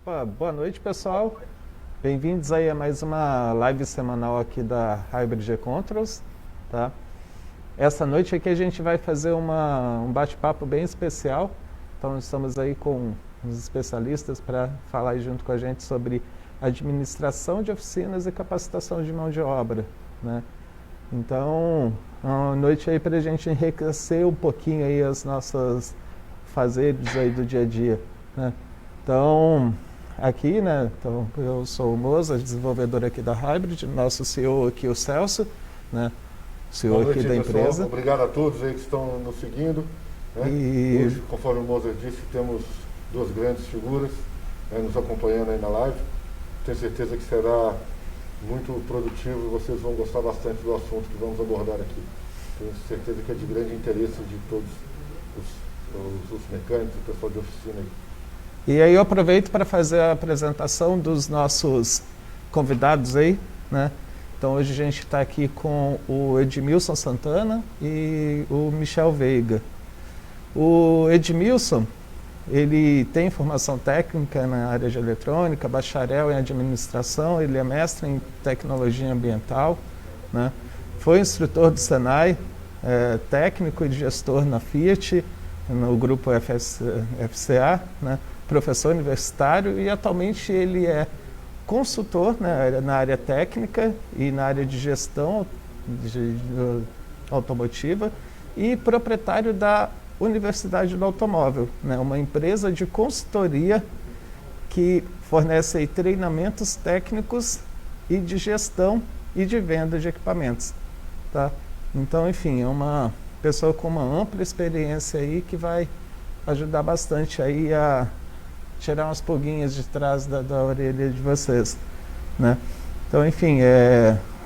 Opa, boa noite, pessoal. Bem-vindos aí a mais uma live semanal aqui da Hybrid Controls, tá? Essa noite aqui a gente vai fazer um bate-papo bem especial. Então estamos aí com uns especialistas para falar aí junto com a gente sobre administração de oficinas e capacitação de mão de obra, né? Então, uma noite aí para a gente enriquecer um pouquinho aí as nossas fazeres aí do dia a dia, né? Então, aqui, né, então, eu sou o Moza, desenvolvedor aqui da Hybrid, nosso CEO aqui, o Celso, né, CEO aqui da empresa. Obrigado a todos aí que estão nos seguindo, né? Hoje, conforme o Moza disse, temos duas grandes figuras, né, nos acompanhando aí na live. Tenho certeza que será muito produtivo e vocês vão gostar bastante do assunto que vamos abordar aqui. Tenho certeza que é de grande interesse de todos os mecânicos, o pessoal de oficina aí. E aí eu aproveito para fazer a apresentação dos nossos convidados aí, né? Então hoje a gente está aqui com o Edmilson Santana e o Michel Veiga. O Edmilson, ele tem formação técnica na área de eletrônica, bacharel em administração, ele é mestre em tecnologia ambiental, né? Foi instrutor do Senai, técnico e gestor na Fiat, no grupo FCA, né? Professor universitário, e atualmente ele é consultor, né, na área técnica e na área de gestão automotiva e proprietário da Universidade do Automóvel, né, uma empresa de consultoria que fornece aí treinamentos técnicos e de gestão e de venda de equipamentos, tá? Então, enfim, é uma pessoa com uma ampla experiência aí que vai ajudar bastante aí a tirar umas pulguinhas de trás da orelha de vocês, né? Então, enfim,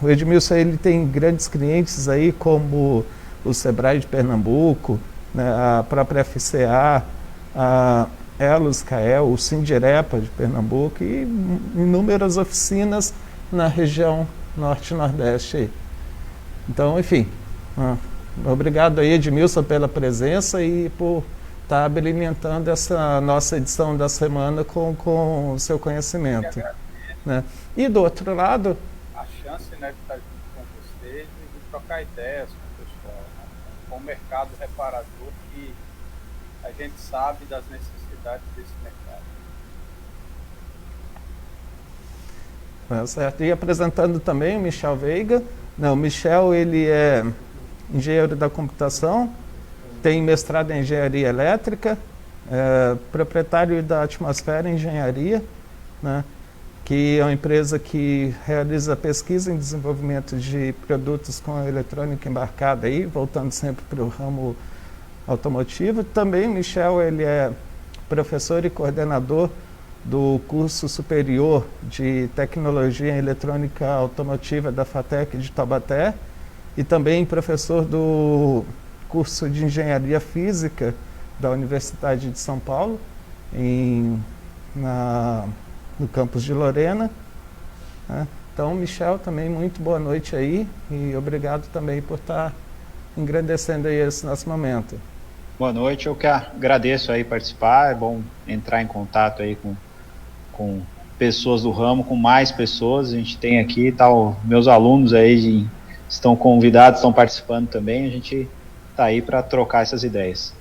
o Edmilson ele tem grandes clientes aí como o Sebrae de Pernambuco, né, a própria FCA, a Elos Cael, o Sindirepa de Pernambuco e inúmeras oficinas na região norte e nordeste aí. Então, enfim, obrigado aí, Edmilson, pela presença e por estar alimentando essa nossa edição da semana com o seu conhecimento, né? E do outro lado, a chance, né, de estar junto com vocês e de trocar ideias com o pessoal, né, com o mercado reparador, que a gente sabe das necessidades desse mercado. Certo. E apresentando também o Michel Veiga. Não, o Michel ele é engenheiro da computação, tem mestrado em engenharia elétrica, proprietário da Atmosfera Engenharia, né, que é uma empresa que realiza pesquisa em desenvolvimento de produtos com eletrônica embarcada, aí, voltando sempre para o ramo automotivo. Também o Michel ele é professor e coordenador do curso superior de tecnologia em eletrônica automotiva da FATEC de Taubaté e também professor do curso de Engenharia Física da Universidade de São Paulo, no campus de Lorena, né? Então, Michel, também muito boa noite aí e obrigado também por estar engrandecendo aí esse nosso momento. Boa noite, eu que agradeço aí participar, é bom entrar em contato aí com pessoas do ramo, com mais pessoas. A gente tem aqui, meus alunos aí estão convidados, estão participando também, a gente está aí para trocar essas ideias.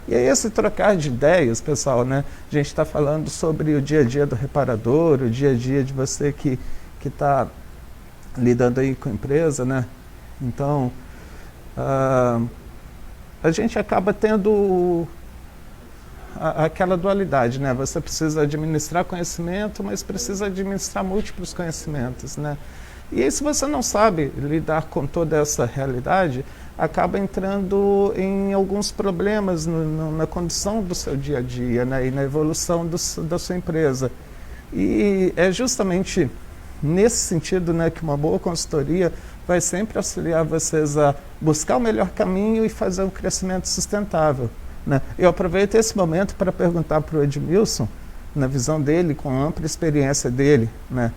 E aí esse trocar de ideias, pessoal, né? A gente está falando sobre o dia a dia do reparador, o dia a dia de você que está lidando aí com a empresa, né? Então, a gente acaba tendo aquela dualidade, né? Você precisa administrar conhecimento, mas precisa administrar múltiplos conhecimentos, né? E aí, se você não sabe lidar com toda essa realidade, acaba entrando em alguns problemas na condição do seu dia a dia, né? E na evolução da sua empresa. E é justamente nesse sentido, né, que uma boa consultoria vai sempre auxiliar vocês a buscar o melhor caminho e fazer um crescimento sustentável, né? Eu aproveito esse momento para perguntar para o Edmilson, na visão dele, com a ampla experiência dele, né,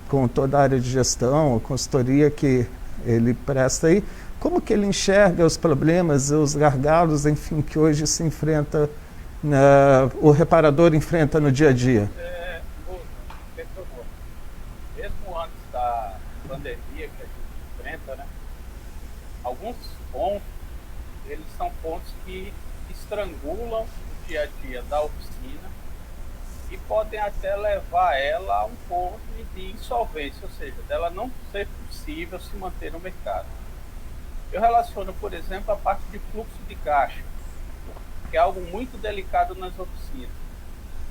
com toda a área de gestão, a consultoria que ele presta aí, como que ele enxerga os problemas, os gargalos, enfim, que hoje se enfrenta o reparador enfrenta no dia a dia? Mesmo antes da pandemia que a gente enfrenta, né, alguns pontos, eles são pontos que estrangulam o dia a dia da oficina e podem até levar ela a um ponto de insolvência, ou seja, dela não ser possível se manter no mercado. Eu relaciono, por exemplo, a parte de fluxo de caixa, que é algo muito delicado nas oficinas.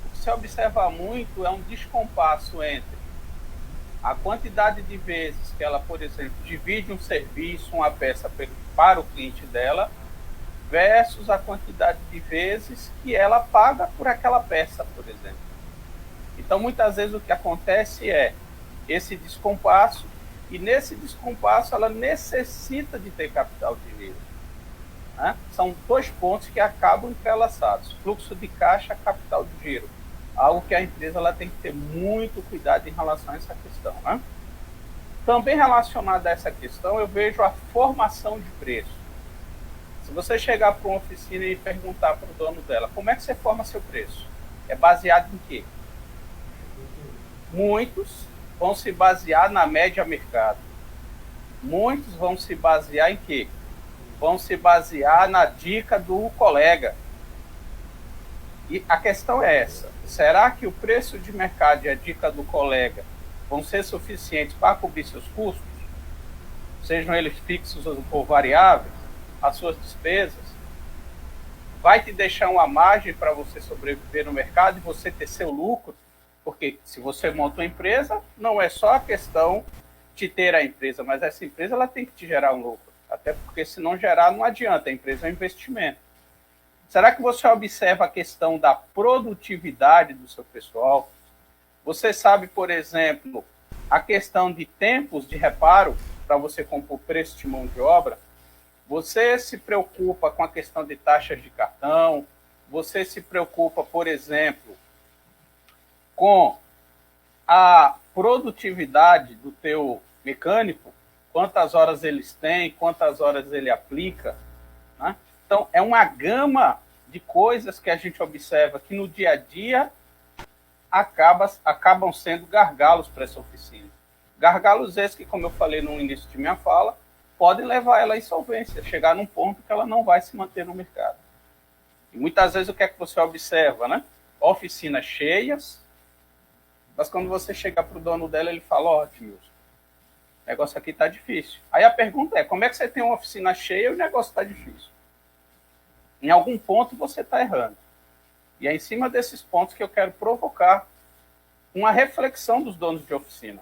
O que se observa muito é um descompasso entre a quantidade de vezes que ela, por exemplo, divide um serviço, uma peça para o cliente dela, versus a quantidade de vezes que ela paga por aquela peça, por exemplo. Então, muitas vezes o que acontece é esse descompasso, e nesse descompasso ela necessita de ter capital de giro. Né? São dois pontos que acabam entrelaçados: fluxo de caixa, capital de giro. Algo que a empresa ela tem que ter muito cuidado em relação a essa questão. Né? Também relacionado a essa questão, eu vejo a formação de preço. Se você chegar para uma oficina e perguntar para o dono dela, como é que você forma seu preço? É baseado em quê? Muitos vão se basear na média mercado. Muitos vão se basear em quê? Vão se basear na dica do colega. E a questão é essa: será que o preço de mercado e a dica do colega vão ser suficientes para cobrir seus custos? Sejam eles fixos ou variáveis, as suas despesas? Vai te deixar uma margem para você sobreviver no mercado e você ter seu lucro? Porque se você monta uma empresa, não é só a questão de ter a empresa, mas essa empresa ela tem que te gerar um lucro. Até porque se não gerar, não adianta, a empresa é um investimento. Será que você observa a questão da produtividade do seu pessoal? Você sabe, por exemplo, a questão de tempos de reparo para você compor preço de mão de obra? Você se preocupa com a questão de taxas de cartão? Você se preocupa, por exemplo, com a produtividade do teu mecânico? Quantas horas eles têm, quantas horas ele aplica? Né? Então, é uma gama de coisas que a gente observa que no dia a dia acabam sendo gargalos para essa oficina. Gargalos esses que, como eu falei no início de minha fala, podem levar ela à insolvência, chegar num ponto que ela não vai se manter no mercado. E muitas vezes o que é que você observa, né? Oficinas cheias, mas quando você chega para o dono dela, ele fala: ó, Edmilson, o negócio aqui está difícil. Aí a pergunta é: como é que você tem uma oficina cheia e o negócio está difícil? Em algum ponto você está errando. E é em cima desses pontos que eu quero provocar uma reflexão dos donos de oficina.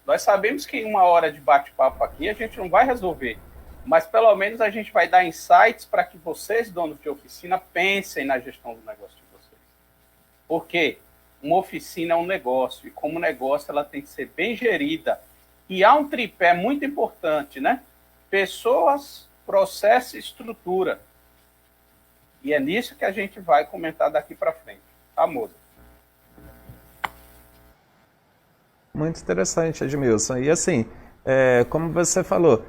Nós sabemos que em uma hora de bate-papo aqui a gente não vai resolver, mas pelo menos a gente vai dar insights para que vocês, donos de oficina, pensem na gestão do negócio de vocês. Por quê? Uma oficina é um negócio, e como negócio ela tem que ser bem gerida. E há um tripé muito importante, né? Pessoas, processo e estrutura. E é nisso que a gente vai comentar daqui para frente. Tá, moça? Muito interessante, Edmilson. E assim, como você falou,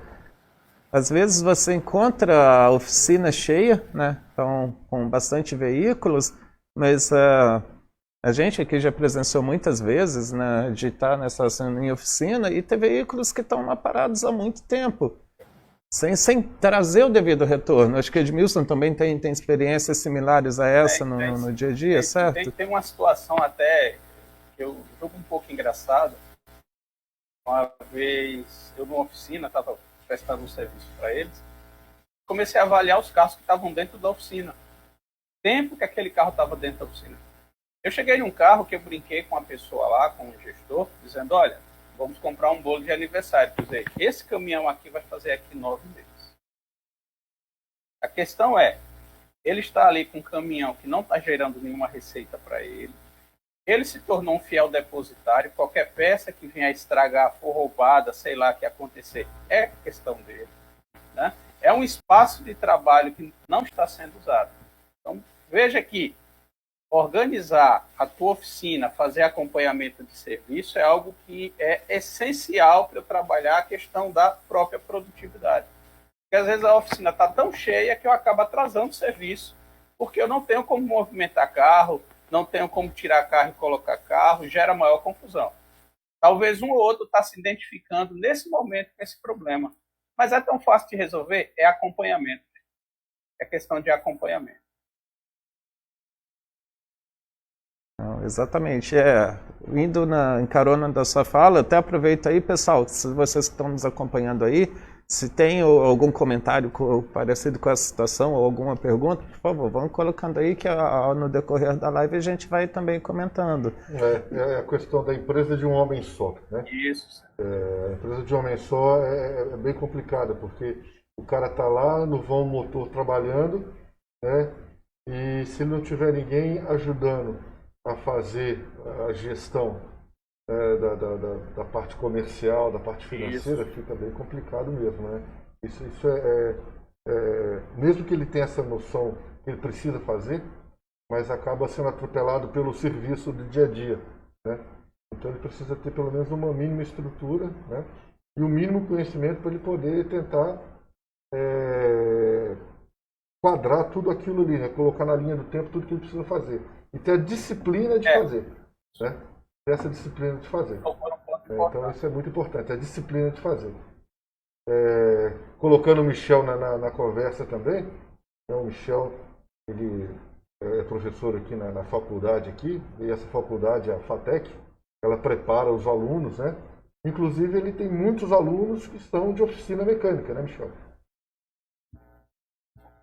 às vezes você encontra a oficina cheia, né? Então, com bastante veículos, mas a gente aqui já presenciou muitas vezes, né, de estar em oficina e ter veículos que estão lá parados há muito tempo, sem trazer o devido retorno. Acho que Edmilson também tem experiências similares a essa no dia a dia, certo? Tem uma situação até que eu jogo um pouco engraçado. Uma vez eu numa oficina, estava prestando um serviço para eles, comecei a avaliar os carros que estavam dentro da oficina. Tempo que aquele carro estava dentro da oficina. Eu cheguei num carro que eu brinquei com uma pessoa lá, com um gestor, dizendo: olha, vamos comprar um bolo de aniversário. Quer dizer, esse caminhão aqui vai fazer aqui 9 meses. A questão é, ele está ali com um caminhão que não está gerando nenhuma receita para ele. Ele se tornou um fiel depositário. Qualquer peça que venha a estragar, for roubada, sei lá o que acontecer, é questão dele. Né? É um espaço de trabalho que não está sendo usado. Então, veja que organizar a tua oficina, fazer acompanhamento de serviço é algo que é essencial para eu trabalhar a questão da própria produtividade. Porque às vezes a oficina está tão cheia que eu acabo atrasando o serviço porque eu não tenho como movimentar carro, não tenho como tirar carro e colocar carro, gera maior confusão. Talvez um ou outro está se identificando nesse momento com esse problema. Mas é tão fácil de resolver? É acompanhamento. É questão de acompanhamento. Não, exatamente. Indo em carona da sua fala, até aproveito aí, pessoal, se vocês estão nos acompanhando aí, se tem algum comentário parecido com essa situação ou alguma pergunta, por favor, vão colocando aí que no decorrer da live a gente vai também comentando. É a questão da empresa de um homem só, né? Isso. A empresa de um homem só é bem complicada, porque o cara está lá no vão motor trabalhando, né? E se não tiver ninguém ajudando a fazer a gestão da parte comercial, da parte financeira, isso fica bem complicado mesmo, né? Isso mesmo que ele tenha essa noção que ele precisa fazer, mas acaba sendo atropelado pelo serviço do dia a dia, né? Então ele precisa ter pelo menos uma mínima estrutura, né? E o mínimo conhecimento para ele poder tentar quadrar tudo aquilo ali, né? Colocar na linha do tempo tudo que ele precisa fazer. E ter a disciplina de fazer, né? Ter essa disciplina de fazer. Então isso é muito importante, a disciplina de fazer. Colocando o Michel na conversa também, né? O Michel, ele é professor aqui na faculdade aqui, e essa faculdade, a FATEC, ela prepara os alunos, né? Inclusive ele tem muitos alunos que são de oficina mecânica, né, Michel?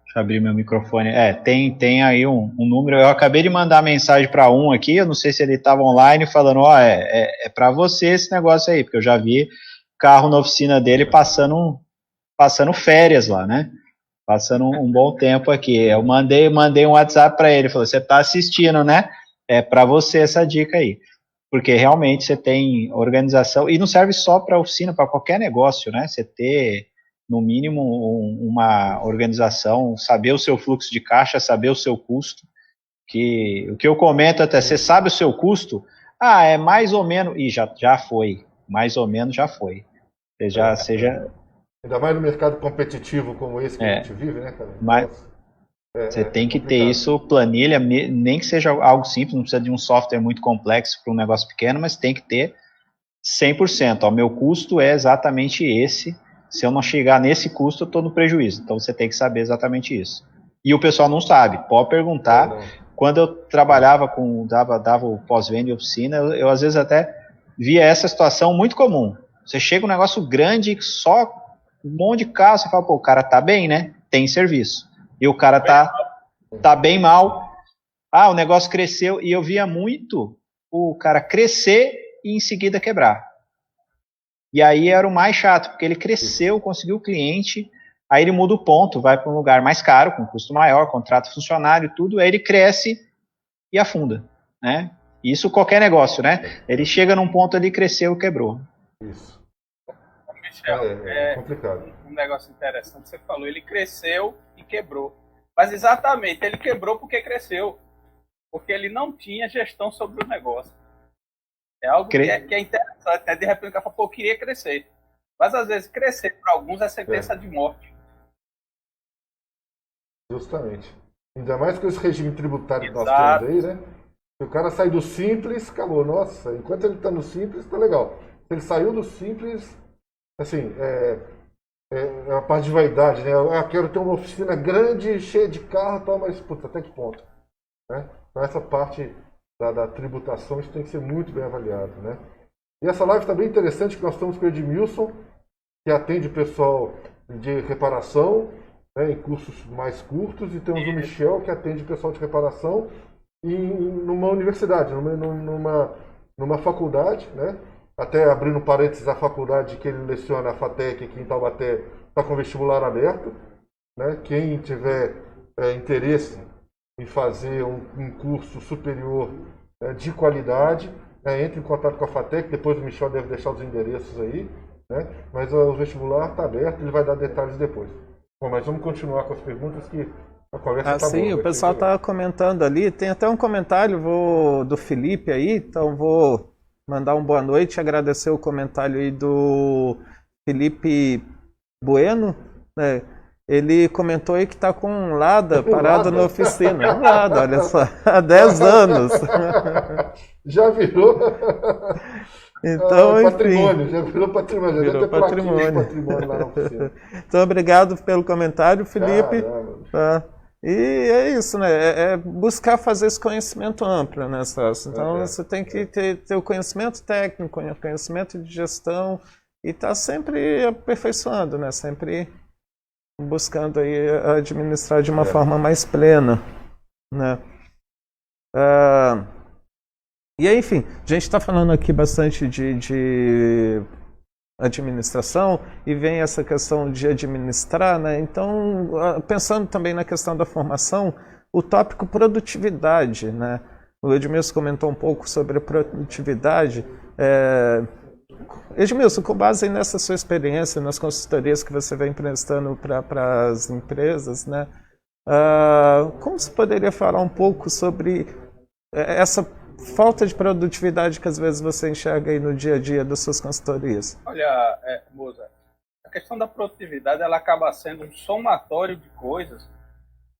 Deixa eu abrir meu microfone. Tem aí um número. Eu acabei de mandar mensagem para um aqui. Eu não sei se ele estava online falando, é para você esse negócio aí, porque eu já vi carro na oficina dele passando férias lá, né? Passando um bom tempo aqui. Eu mandei um WhatsApp para ele. Falou, você está assistindo, né? É para você essa dica aí. Porque realmente você tem organização. E não serve só para oficina, para qualquer negócio, né? Você ter no mínimo uma organização, saber o seu fluxo de caixa, saber o seu custo, o que eu comento até, você sabe o seu custo? É mais ou menos, e já foi, mais ou menos já foi. Ainda mais no mercado competitivo como esse que a gente vive, né, cara? Você tem que ter isso, planilha, nem que seja algo simples, não precisa de um software muito complexo para um negócio pequeno, mas tem que ter 100%. O meu custo é exatamente esse. Se eu não chegar nesse custo, eu estou no prejuízo. Então, você tem que saber exatamente isso. E o pessoal não sabe. Pode perguntar. Quando eu trabalhava dava o pós-venda em oficina, eu às vezes até via essa situação muito comum. Você chega um negócio grande, só um monte de carro, você fala, o cara tá bem, né? Tem serviço. E o cara tá bem mal. O negócio cresceu. E eu via muito o cara crescer e em seguida quebrar. E aí era o mais chato, porque ele cresceu, conseguiu o cliente, aí ele muda o ponto, vai para um lugar mais caro, com custo maior, contrata funcionário e tudo, aí ele cresce e afunda, né? Isso qualquer negócio, né? Ele chega num ponto ali, cresceu, quebrou. Isso. Michel, é complicado. Um negócio interessante, você falou, ele cresceu e quebrou. Mas exatamente, ele quebrou porque cresceu. Porque ele não tinha gestão sobre o negócio. É algo que é interessante, né? De repente o cara fala, eu queria crescer. Mas às vezes crescer para alguns é sentença de morte. Justamente. Ainda mais com esse regime tributário que nós temos aí, né? Se o cara sai do simples, acabou. Nossa, enquanto ele está no simples, tá legal. Se ele saiu do simples, assim, é a parte de vaidade, né? Eu quero ter uma oficina grande, cheia de carro e tal, mas, puta, até que ponto? Né? Então essa parte da tributação, isso tem que ser muito bem avaliado, né? E essa live está bem interessante, que nós estamos com o Edmilson, que atende o pessoal de reparação, né, em cursos mais curtos, e temos o Michel, que atende o pessoal de reparação numa universidade, numa faculdade, né? Até abrindo parênteses, a faculdade que ele leciona, a FATEC, aqui em Taubaté, está com vestibular aberto, né? Quem tiver interesse em fazer um curso superior de qualidade, entre em contato com a FATEC, depois o Michel deve deixar os endereços aí, né? Mas o vestibular está aberto, ele vai dar detalhes depois. Bom, mas vamos continuar com as perguntas que a conversa está boa. Sim, o pessoal está comentando ali, tem até um comentário do Felipe aí, então vou mandar uma boa noite, agradecer o comentário aí do Felipe Bueno, né? ele comentou aí que está com um Lada parado na oficina. Um Lada, olha só, há 10 anos. Já virou... Então, patrimônio, já virou patrimônio. Já virou deve ter patrimônio. Patrimônio lá na oficina. Então, obrigado pelo comentário, Felipe. Caramba. E é isso, né? É buscar fazer esse conhecimento amplo, né, Celso? Então, você tem que ter o conhecimento técnico, o conhecimento de gestão e estar sempre aperfeiçoando, né? Sempre buscando aí administrar de uma forma mais plena, né? E aí, enfim, a gente está falando aqui bastante de administração e vem essa questão de administrar, né? Então, pensando também na questão da formação, o tópico produtividade, né? O Edmilson comentou um pouco sobre a produtividade. Edmilson, com base nessa sua experiência, nas consultorias que você vem prestando para as empresas, né? Como você poderia falar um pouco sobre essa falta de produtividade que às vezes você enxerga aí no dia a dia das suas consultorias? Olha, Moza, a questão da produtividade ela acaba sendo um somatório de coisas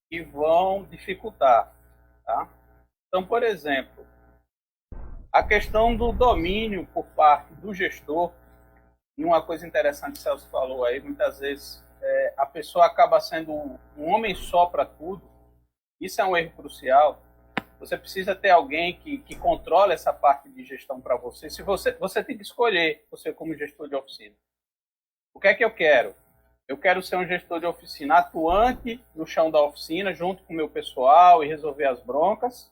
que vão dificultar, tá? Então, por exemplo, a questão do domínio por parte do gestor, e uma coisa interessante que o Celso falou aí, muitas vezes a pessoa acaba sendo um homem só para tudo. Isso é um erro crucial. Você precisa ter alguém que controle essa parte de gestão para você. Se você tem que escolher, você como gestor de oficina. O que é que eu quero? Eu quero ser um gestor de oficina atuante no chão da oficina, junto com o meu pessoal e resolver as broncas.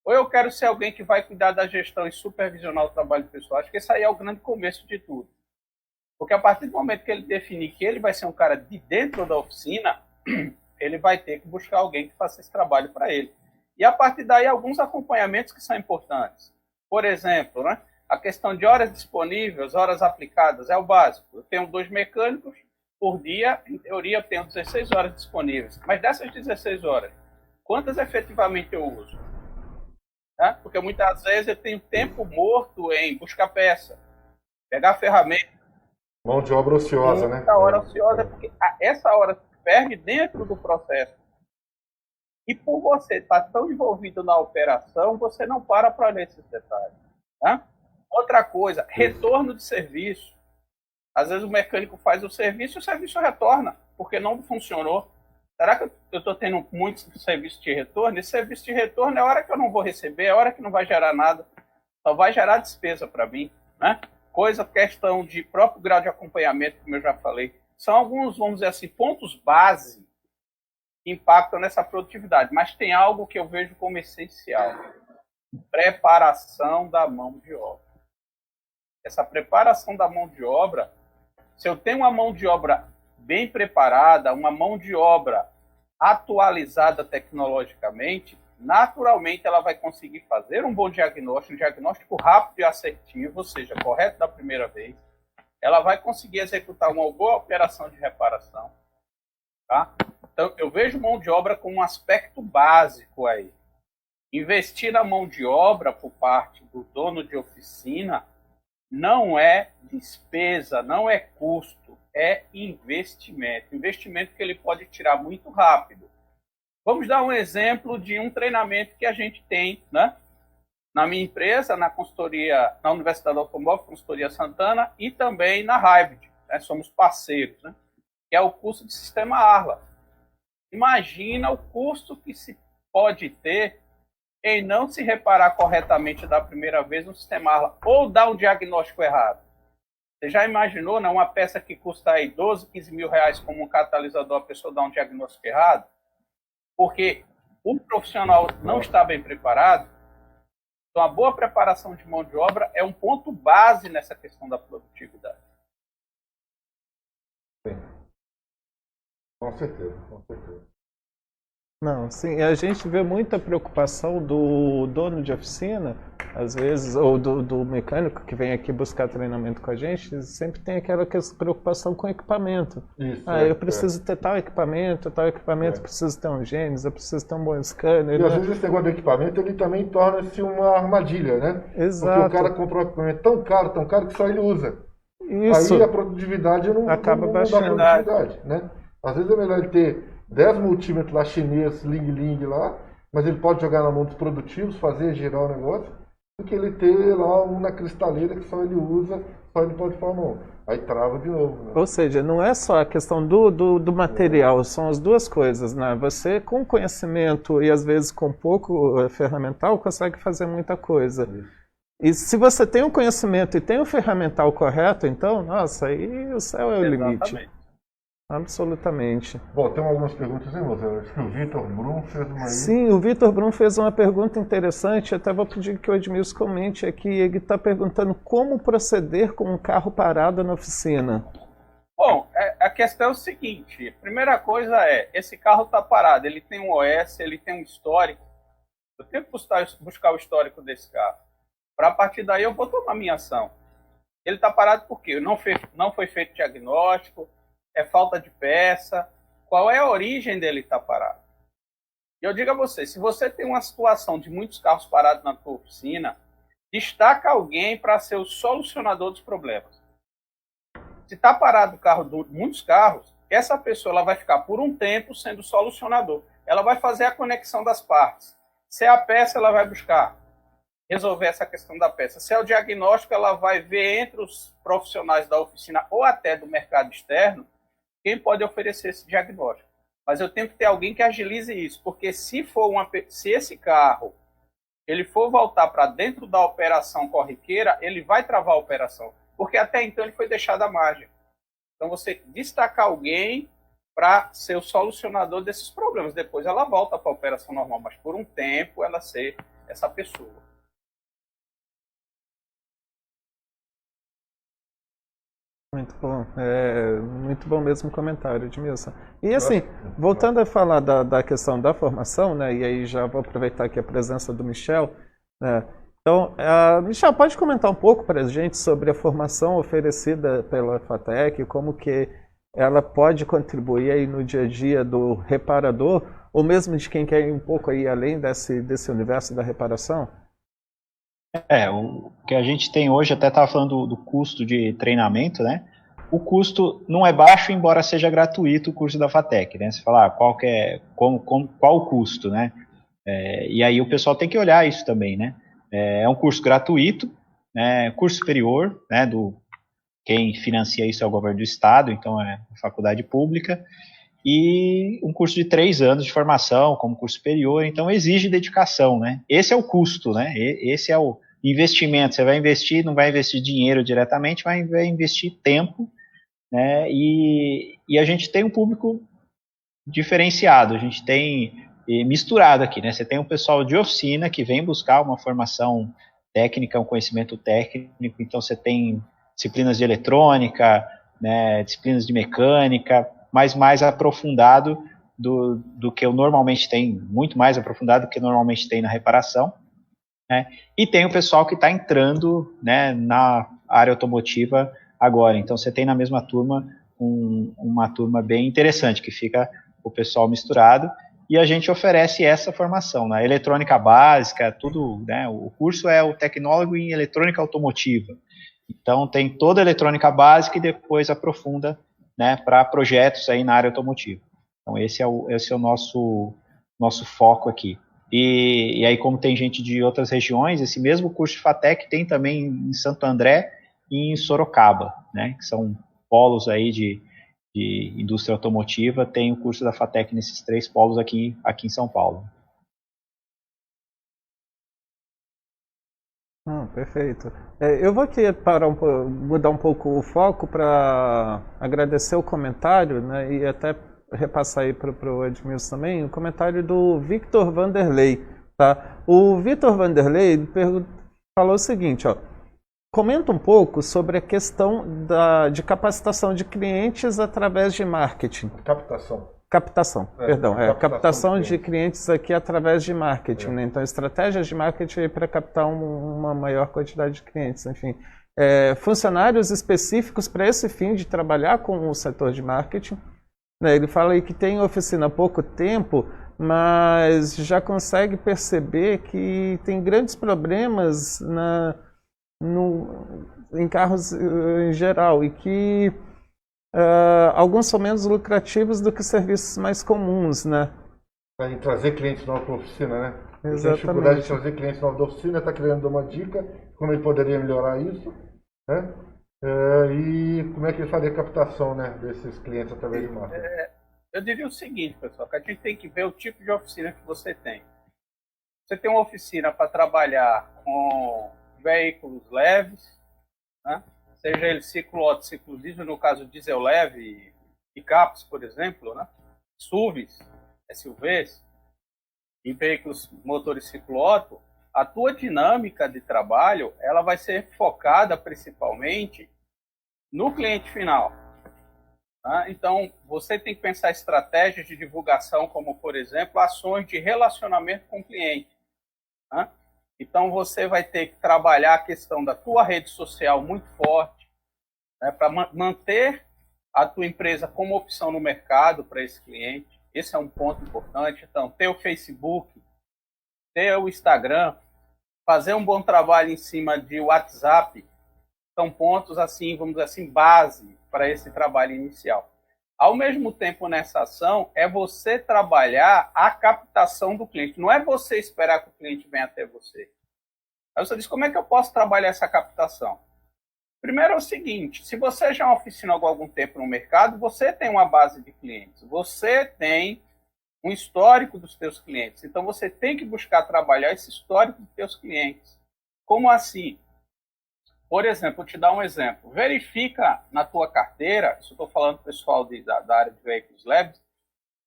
Ou eu quero ser alguém que vai cuidar da gestão e supervisionar o trabalho pessoal. Acho que esse aí é o grande começo de tudo. Porque a partir do momento que ele definir que ele vai ser um cara de dentro da oficina, ele vai ter que buscar alguém que faça esse trabalho para ele. E a partir daí, alguns acompanhamentos que são importantes. Por exemplo, né, a questão de horas disponíveis, horas aplicadas, é o básico. Eu tenho 2 mecânicos por dia, em teoria eu tenho 16 horas disponíveis. Mas dessas 16 horas, quantas efetivamente eu uso? Porque muitas vezes eu tenho tempo morto em buscar peça, pegar ferramenta. Mão de obra ociosa, né? Muita hora ociosa, porque essa hora se perde dentro do processo. E por você estar tão envolvido na operação, você não para ler esses detalhes. Tá? Outra coisa, retorno de serviço. Às vezes o mecânico faz o serviço retorna, porque não funcionou. Será que eu estou tendo muitos serviços de retorno? Esse serviço de retorno é a hora que eu não vou receber, é a hora que não vai gerar nada, só vai gerar despesa para mim. Né? Questão de próprio grau de acompanhamento, como eu já falei. São alguns, vamos dizer assim, pontos base impactam nessa produtividade, mas tem algo que eu vejo como essencial: preparação da mão de obra. Essa preparação da mão de obra, se eu tenho uma mão de obra bem preparada, uma mão de obra atualizada tecnologicamente, naturalmente ela vai conseguir fazer um bom diagnóstico, um diagnóstico rápido e assertivo, ou seja, correto da primeira vez. Ela vai conseguir executar uma boa operação de reparação, tá? Então, eu vejo mão de obra como um aspecto básico aí. Investir na mão de obra por parte do dono de oficina não é despesa, não é custo, é investimento. Investimento que ele pode tirar muito rápido. Vamos dar um exemplo de um treinamento que a gente tem, né? Na minha empresa, na consultoria, na Universidade Automóvel, Consultoria Santana, e também na Hybrid, né? Somos parceiros, né? Que é o curso de Sistema Arla. Imagina o custo que se pode ter em não se reparar corretamente da primeira vez no sistema Arla ou dar um diagnóstico errado. Você já imaginou, né, uma peça que custa aí 12, 15 mil reais como um catalisador, a pessoa dar um diagnóstico errado? Porque o profissional não está bem preparado. Então, a boa preparação de mão de obra é um ponto base nessa questão da produtividade. Sim. Com certeza, com certeza. Não, sim, a gente vê muita preocupação do dono de oficina, às vezes, ou do mecânico que vem aqui buscar treinamento com a gente, sempre tem aquela preocupação com equipamento. Isso, eu preciso ter tal equipamento preciso ter um Gênesis, eu preciso ter um bom scanner. E às vezes esse negócio do equipamento, ele também torna-se uma armadilha, né? Exato. Porque o cara compra um equipamento tão caro que só ele usa. Isso. Aí a produtividade não acaba não baixando. dá produtividade, né? Às vezes é melhor ele ter 10 multímetros lá chinês, ling-ling lá, mas ele pode jogar na mão dos produtivos, fazer girar o negócio, do que ele ter lá um na cristaleira que só ele usa, só ele pode pôr a mão. Aí trava de novo. Né? Ou seja, não é só a questão do material, são as duas coisas, né? Você com conhecimento e às vezes com pouco ferramental consegue fazer muita coisa. E se você tem um conhecimento e tem o ferramental correto, então, nossa, aí o céu é o limite. Absolutamente. Bom, tem algumas perguntas aí, moça. Acho que o Vitor Brum fez uma aí. Sim, o Vitor Brum fez uma pergunta interessante, até vou pedir que o Edmilson comente aqui. Ele está perguntando como proceder com um carro parado na oficina. Bom, a questão é o seguinte, a primeira coisa é, esse carro está parado, ele tem um OS, ele tem um histórico, eu tenho que buscar o histórico desse carro. Para a partir daí eu vou tomar minha ação. Ele está parado por quê? Não foi feito diagnóstico, é falta de peça, qual é a origem dele estar parado? E eu digo a você, se você tem uma situação de muitos carros parados na tua oficina, destaca alguém para ser o solucionador dos problemas. Se está parado o carro de muitos carros, essa pessoa ela vai ficar por um tempo sendo solucionador. Ela vai fazer a conexão das partes. Se é a peça, ela vai buscar resolver essa questão da peça. Se é o diagnóstico, ela vai ver entre os profissionais da oficina ou até do mercado externo quem pode oferecer esse diagnóstico. Mas eu tenho que ter alguém que agilize isso, porque se esse carro ele for voltar para dentro da operação corriqueira, ele vai travar a operação, porque até então ele foi deixado à margem. Então você destacar alguém para ser o solucionador desses problemas. Depois ela volta para a operação normal, mas por um tempo ela ser essa pessoa. Muito bom mesmo o comentário, Edmilson. E assim, voltando a falar da questão da formação, né, e aí já vou aproveitar aqui a presença do Michel, né, então, Michel, pode comentar um pouco para a gente sobre a formação oferecida pela FATEC, como que ela pode contribuir aí no dia a dia do reparador, ou mesmo de quem quer ir um pouco aí além desse universo da reparação? O que a gente tem hoje, até estava falando do custo de treinamento, né? O custo não é baixo, embora seja gratuito o curso da FATEC, né? Você fala, qual o custo, né? E aí o pessoal tem que olhar isso também, né? É um curso gratuito, né? Curso superior, né? Quem financia isso é o governo do estado, então é a faculdade pública, e um curso de 3 anos de formação como curso superior, então exige dedicação, né? Esse é o custo, né? Esse é o investimento. Você vai investir, não vai investir dinheiro diretamente, vai investir tempo, né? E a gente tem um público diferenciado, a gente tem misturado aqui, né? Você tem um pessoal de oficina que vem buscar uma formação técnica, um conhecimento técnico, então você tem disciplinas de eletrônica, né? Disciplinas de mecânica, mas mais aprofundado do que eu normalmente tenho, muito mais aprofundado do que normalmente tem na reparação, né? E tem o pessoal que está entrando, né, na área automotiva agora, então você tem na mesma turma uma turma bem interessante, que fica o pessoal misturado, e a gente oferece essa formação, né, eletrônica básica, tudo, né, o curso é o tecnólogo em eletrônica automotiva, então tem toda a eletrônica básica e depois aprofunda, né, para projetos aí na área automotiva. Então esse é o nosso foco aqui. E aí, como tem gente de outras regiões, esse mesmo curso de FATEC tem também em Santo André e em Sorocaba, né, que são polos aí de indústria automotiva. Tem o curso da FATEC nesses 3 polos aqui em São Paulo. Perfeito. Eu vou aqui mudar um pouco o foco para agradecer o comentário, né, e até repassar aí para o Edmilson também, o comentário do Victor Vanderlei. Tá? O Victor Vanderlei falou o seguinte, ó, comenta um pouco sobre a questão de capacitação de clientes através de marketing. Captação, perdão. Captação de clientes aqui através de marketing, né? Então, estratégias de marketing para captar uma maior quantidade de clientes, enfim. Funcionários específicos para esse fim de trabalhar com o setor de marketing. Né? Ele fala aí que tem oficina há pouco tempo, mas já consegue perceber que tem grandes problemas em carros em geral e que Alguns são menos lucrativos do que serviços mais comuns, né? Para trazer clientes novos para a oficina, né? Tem Exatamente. dificuldade de trazer clientes novos da oficina, está querendo dar uma dica, como ele poderia melhorar isso, né? E como é que ele faria a captação, né, desses clientes através de marketing? Eu diria o seguinte, pessoal, que a gente tem que ver o tipo de oficina que você tem. Você tem uma oficina para trabalhar com veículos leves, né? Seja ele ciclo Otto, ciclo diesel, no caso diesel leve, picapes, por exemplo, né? SUVs, SUVs, e veículos motores ciclo Otto, a tua dinâmica de trabalho ela vai ser focada principalmente no cliente final. Tá? Então, você tem que pensar estratégias de divulgação, como, por exemplo, ações de relacionamento com o cliente. Tá? Então, você vai ter que trabalhar a questão da tua rede social muito forte, né, para manter a tua empresa como opção no mercado para esse cliente. Esse é um ponto importante. Então, ter o Facebook, ter o Instagram, fazer um bom trabalho em cima de WhatsApp, são pontos, assim, vamos dizer assim, base para esse trabalho inicial. Ao mesmo tempo, nessa ação, é você trabalhar a captação do cliente. Não é você esperar que o cliente venha até você. Aí você diz, como é que eu posso trabalhar essa captação? Primeiro é o seguinte, se você já é uma oficina há algum tempo no mercado, você tem uma base de clientes, você tem um histórico dos teus clientes. Então, você tem que buscar trabalhar esse histórico dos teus clientes. Como assim? Por exemplo, vou te dar um exemplo. Verifica na tua carteira, isso eu estou falando para o pessoal da área de veículos leves,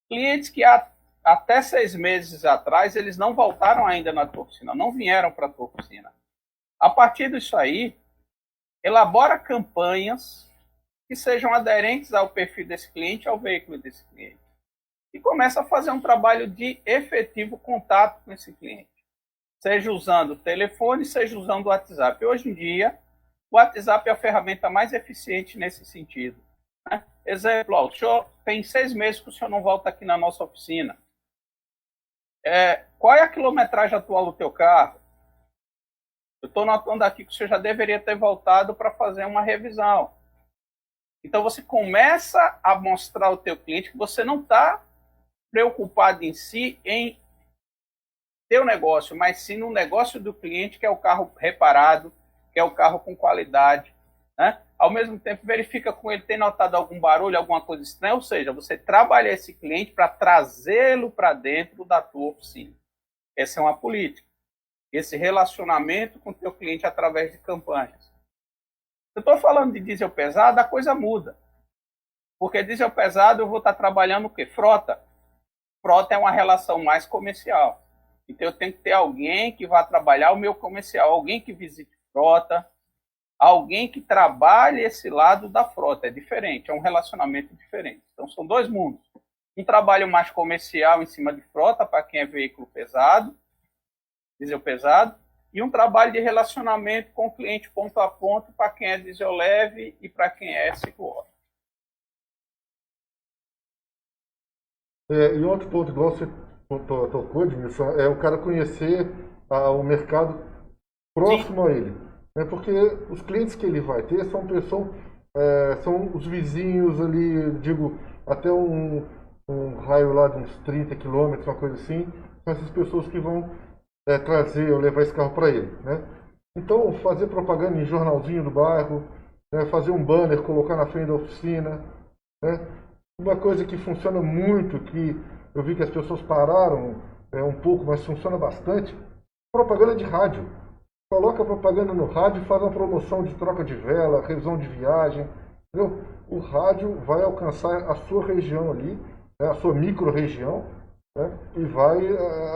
clientes que até 6 meses atrás, eles não voltaram ainda na tua oficina, não vieram para a tua oficina. A partir disso aí, elabora campanhas que sejam aderentes ao perfil desse cliente, ao veículo desse cliente. E começa a fazer um trabalho de efetivo contato com esse cliente. Seja usando o telefone, seja usando o WhatsApp. Hoje em dia, o WhatsApp é a ferramenta mais eficiente nesse sentido. Né? Exemplo, o senhor tem 6 meses que o senhor não volta aqui na nossa oficina. Qual é a quilometragem atual do teu carro? Eu estou notando aqui que o senhor já deveria ter voltado para fazer uma revisão. Então, você começa a mostrar ao teu cliente que você não está preocupado em si, em teu negócio, mas sim no negócio do cliente, que é o carro reparado, que é o carro com qualidade. Né? Ao mesmo tempo, verifica com ele, tem notado algum barulho, alguma coisa estranha, ou seja, você trabalha esse cliente para trazê-lo para dentro da tua oficina. Essa é uma política. Esse relacionamento com o teu cliente através de campanhas. Eu estou falando de diesel pesado, a coisa muda. Porque diesel pesado eu vou estar trabalhando o quê? Frota. Frota é uma relação mais comercial. Então eu tenho que ter alguém que vá trabalhar o meu comercial, alguém que visite frota, alguém que trabalhe esse lado da frota. É diferente, é um relacionamento diferente. Então são 2 mundos. Um trabalho mais comercial em cima de frota para quem é veículo pesado, diesel pesado, e um trabalho de relacionamento com o cliente ponto a ponto para quem é diesel leve e para quem é ciclo Otto. E outro ponto, igual você tocou, Edmilson, é o cara conhecer o mercado próximo a ele. Porque os clientes que ele vai ter são os vizinhos ali, digo, até um raio lá de uns 30 quilômetros, uma coisa assim, são essas pessoas que vão trazer ou levar esse carro para ele. Né? Então, fazer propaganda em jornalzinho do bairro, né? Fazer um banner, colocar na frente da oficina. Né? Uma coisa que funciona muito, que eu vi que as pessoas pararam um pouco, mas funciona bastante, propaganda de rádio. Coloca propaganda no rádio, faz uma promoção de troca de vela, revisão de viagem. Entendeu? O rádio vai alcançar a sua região ali, né? A sua micro-região, né? E vai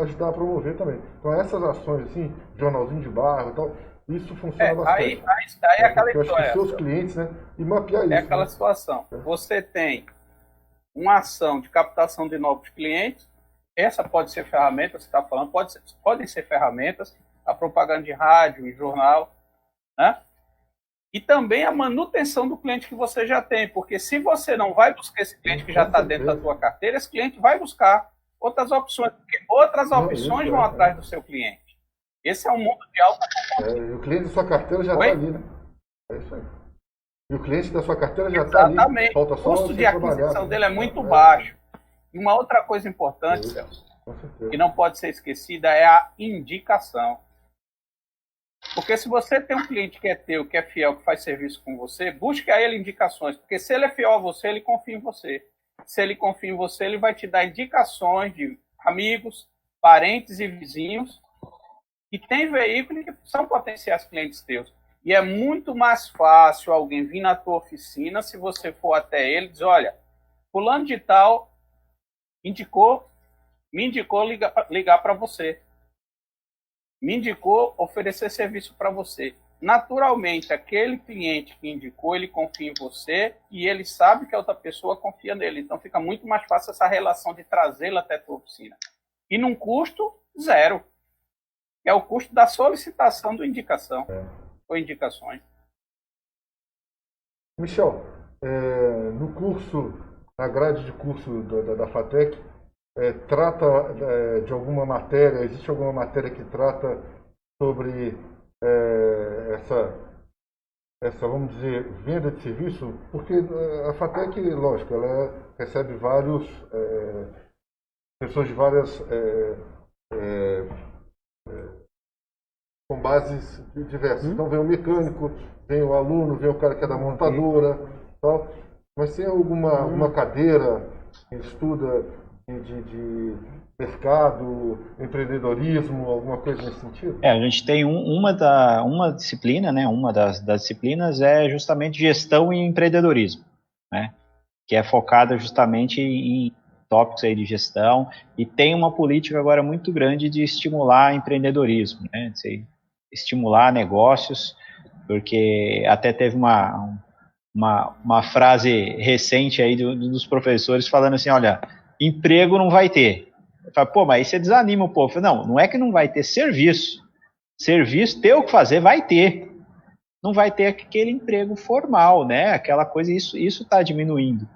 ajudar a promover também. Então essas ações, assim, jornalzinho de bairro e tal, isso funciona bastante. Aí é aquela história. Eu acho que seus história. clientes, né? E mapear isso. É aquela situação. Você tem uma ação de captação de novos clientes, essa pode ser ferramenta, você está falando, podem ser ferramentas, a propaganda de rádio e jornal, né? E também a manutenção do cliente que você já tem, porque se você não vai buscar esse cliente que já está dentro da tua carteira, esse cliente vai buscar outras opções, porque outras opções vão atrás do seu cliente. Esse é um mundo de alta concorrência. E o cliente da sua carteira já está ali, né? É isso aí. E o cliente da sua carteira já está ali. Exatamente. Falta O só custo você de trabalhar, aquisição né? dele é muito baixo. E uma outra coisa importante, Isso. Celso, Com certeza. que não pode ser esquecida, é a indicação. Porque se você tem um cliente que é teu, que é fiel, que faz serviço com você, busque a ele indicações. Porque se ele é fiel a você, ele confia em você. Se ele confia em você, ele vai te dar indicações de amigos, parentes e vizinhos que têm veículo e que são potenciais clientes teus. E é muito mais fácil alguém vir na tua oficina se você for até ele e dizer, olha, fulano de tal me indicou ligar para você. Me indicou oferecer serviço para você. Naturalmente, aquele cliente que indicou, ele confia em você e ele sabe que a outra pessoa confia nele. Então, fica muito mais fácil essa relação de trazê-lo até a tua oficina. E num custo zero, que é o custo da solicitação do indicação ou indicações. Michel, no curso, na grade de curso da FATEC, trata de alguma matéria, existe alguma matéria que trata sobre essa, vamos dizer, venda de serviço? Porque a FATEC, lógico, ela recebe pessoas de várias com bases diversas. Então vem o mecânico, vem o aluno, vem o cara que é da montadora, tal. Mas tem alguma cadeira que estuda de mercado, empreendedorismo, alguma coisa nesse sentido? A gente tem uma disciplina, né? Uma das disciplinas é justamente gestão e empreendedorismo, né? Que é focada justamente em tópicos aí de gestão, e tem uma política agora muito grande de estimular empreendedorismo, né? De estimular negócios, porque até teve uma frase recente aí dos professores falando assim, olha, emprego não vai ter. Eu falo, pô, mas aí você desanima o povo. Eu falo, não é que não vai ter serviço. Serviço, ter o que fazer, vai ter. Não vai ter aquele emprego formal, né? Aquela coisa, isso está diminuindo.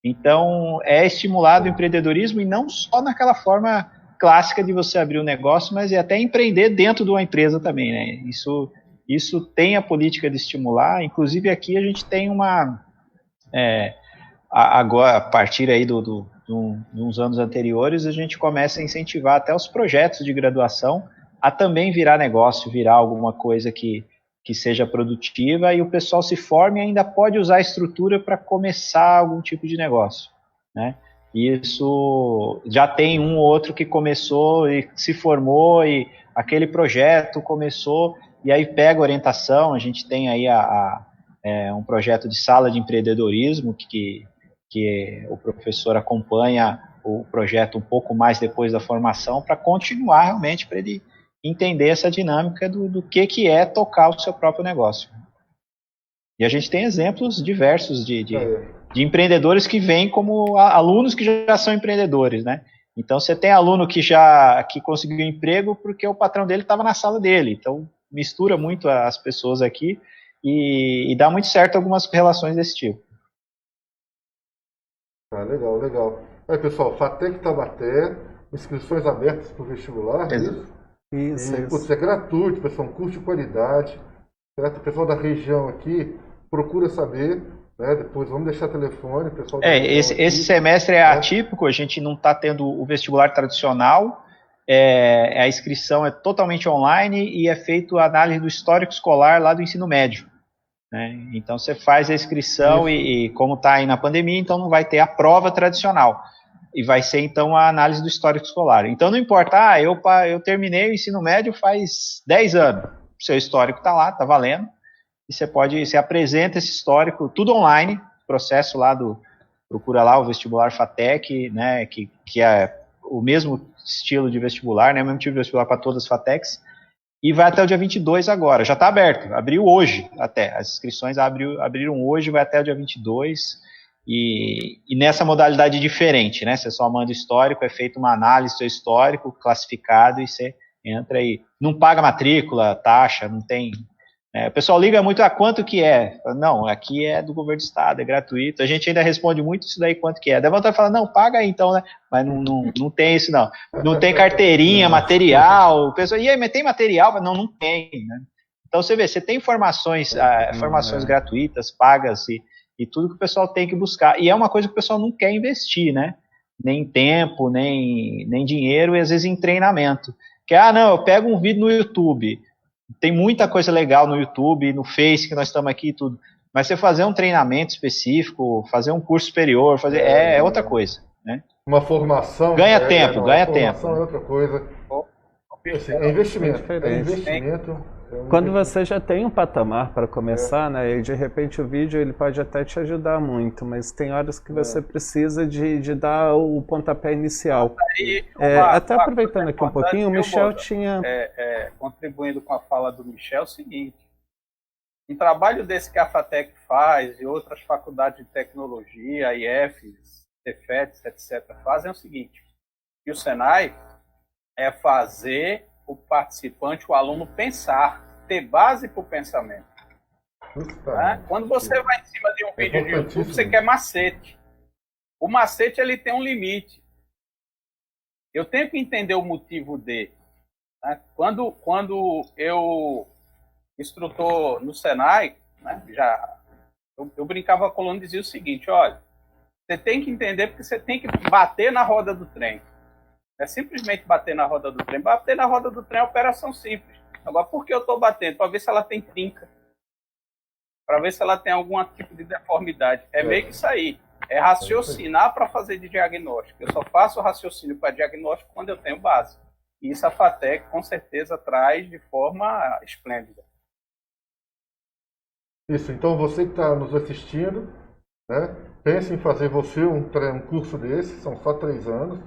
Então, é estimulado o empreendedorismo e não só naquela forma clássica de você abrir um negócio, mas é até empreender dentro de uma empresa também, né? Isso tem a política de estimular. Inclusive, aqui a gente tem agora, a partir aí de uns anos anteriores, a gente começa a incentivar até os projetos de graduação a também virar negócio, virar alguma coisa que seja produtiva, e o pessoal se forme e ainda pode usar a estrutura para começar algum tipo de negócio, né? Isso já tem um ou outro que começou e se formou, e aquele projeto começou, e aí pega orientação. A gente tem aí um projeto de sala de empreendedorismo que o professor acompanha o projeto um pouco mais depois da formação para continuar realmente, para ele entender essa dinâmica do que é tocar o seu próprio negócio. E a gente tem exemplos diversos de empreendedores que vêm como alunos que já são empreendedores, né? Então você tem aluno que conseguiu emprego porque o patrão dele estava na sala dele. Então mistura muito as pessoas aqui e dá muito certo algumas relações desse tipo. Legal, legal. Aí, pessoal, FATEC Taubaté, inscrições abertas para o vestibular, Isso. Putz, é gratuito, pessoal, um curso de qualidade. Certo? O pessoal da região aqui procura saber, né? Depois vamos deixar telefone, pessoal. Esse semestre é atípico, a gente não está tendo o vestibular tradicional. A inscrição é totalmente online e é feito a análise do histórico escolar lá do ensino médio, né? Então você faz a inscrição e como está aí na pandemia, então não vai ter a prova tradicional. E vai ser, então, a análise do histórico escolar. Então, não importa, eu terminei o ensino médio faz 10 anos. O seu histórico está lá, está valendo. E você apresenta esse histórico, tudo online, processo lá procura lá o vestibular FATEC, né, que é o mesmo estilo de vestibular, né, o mesmo tipo de vestibular para todas as FATECs, e vai até o dia 22 agora. Já está aberto, abriu hoje até. As inscrições abriram hoje, vai até o dia 22. E nessa modalidade diferente, né? Você só manda histórico, é feita uma análise do seu histórico, classificado, e você entra aí. Não paga matrícula, taxa, não tem... O pessoal liga muito a quanto que é. Não, aqui é do governo do estado, é gratuito. A gente ainda responde muito isso daí, quanto que é. Daí vontade de falar, não, paga aí então, né? Mas não tem isso, não. Não tem carteirinha, material. O pessoal, e aí, mas tem material? Não tem, né? Então você vê, você tem formações gratuitas, pagas e tudo que o pessoal tem que buscar. E é uma coisa que o pessoal não quer investir, né? Nem tempo, nem dinheiro, e às vezes em treinamento. Que, não, eu pego um vídeo no YouTube, tem muita coisa legal no YouTube, no Face, que nós estamos aqui e tudo, mas você fazer um treinamento específico, fazer um curso superior, é outra coisa, né? Uma formação... Ganha tempo. Formação é outra coisa. Assim, é investimento. Quando você já tem um patamar para começar, né, e de repente o vídeo ele pode até te ajudar muito, mas tem horas que você precisa de dar o pontapé inicial. Até aproveitando aqui um pouquinho, o Michel tinha... contribuindo com a fala do Michel, é o seguinte: um trabalho desse que a FATEC faz e outras faculdades de tecnologia, IFES, Cefetes, etc., fazem é o seguinte, e o Senai é fazer o participante, o aluno pensar, ter base para o pensamento. Né? Quando você vai em cima de um vídeo de YouTube, você quer macete. O macete ele tem um limite. Eu tenho que entender o motivo dele. Né? Quando eu, instrutor no Senai, né, eu brincava com o aluno e dizia o seguinte: olha, você tem que entender porque você tem que bater na roda do trem. É simplesmente bater na roda do trem. Bater na roda do trem é operação simples. Agora, por que eu estou batendo? Para ver se ela tem trinca. Para ver se ela tem algum tipo de deformidade. É meio que isso aí. É raciocinar para fazer de diagnóstico. Eu só faço raciocínio para diagnóstico quando eu tenho base. E isso a FATEC, com certeza, traz de forma esplêndida. Isso. Então, você que está nos assistindo, né, pense em fazer você um curso desse. São só 3 anos.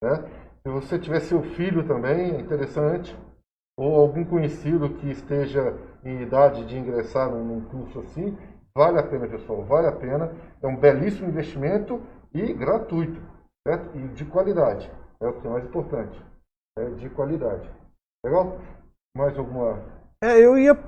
Né? Se você tiver seu filho também, é interessante, ou algum conhecido que esteja em idade de ingressar num curso assim, vale a pena, pessoal, vale a pena. É um belíssimo investimento e gratuito, certo? E de qualidade, é o que é mais importante, de qualidade. Legal? Mais alguma... eu ia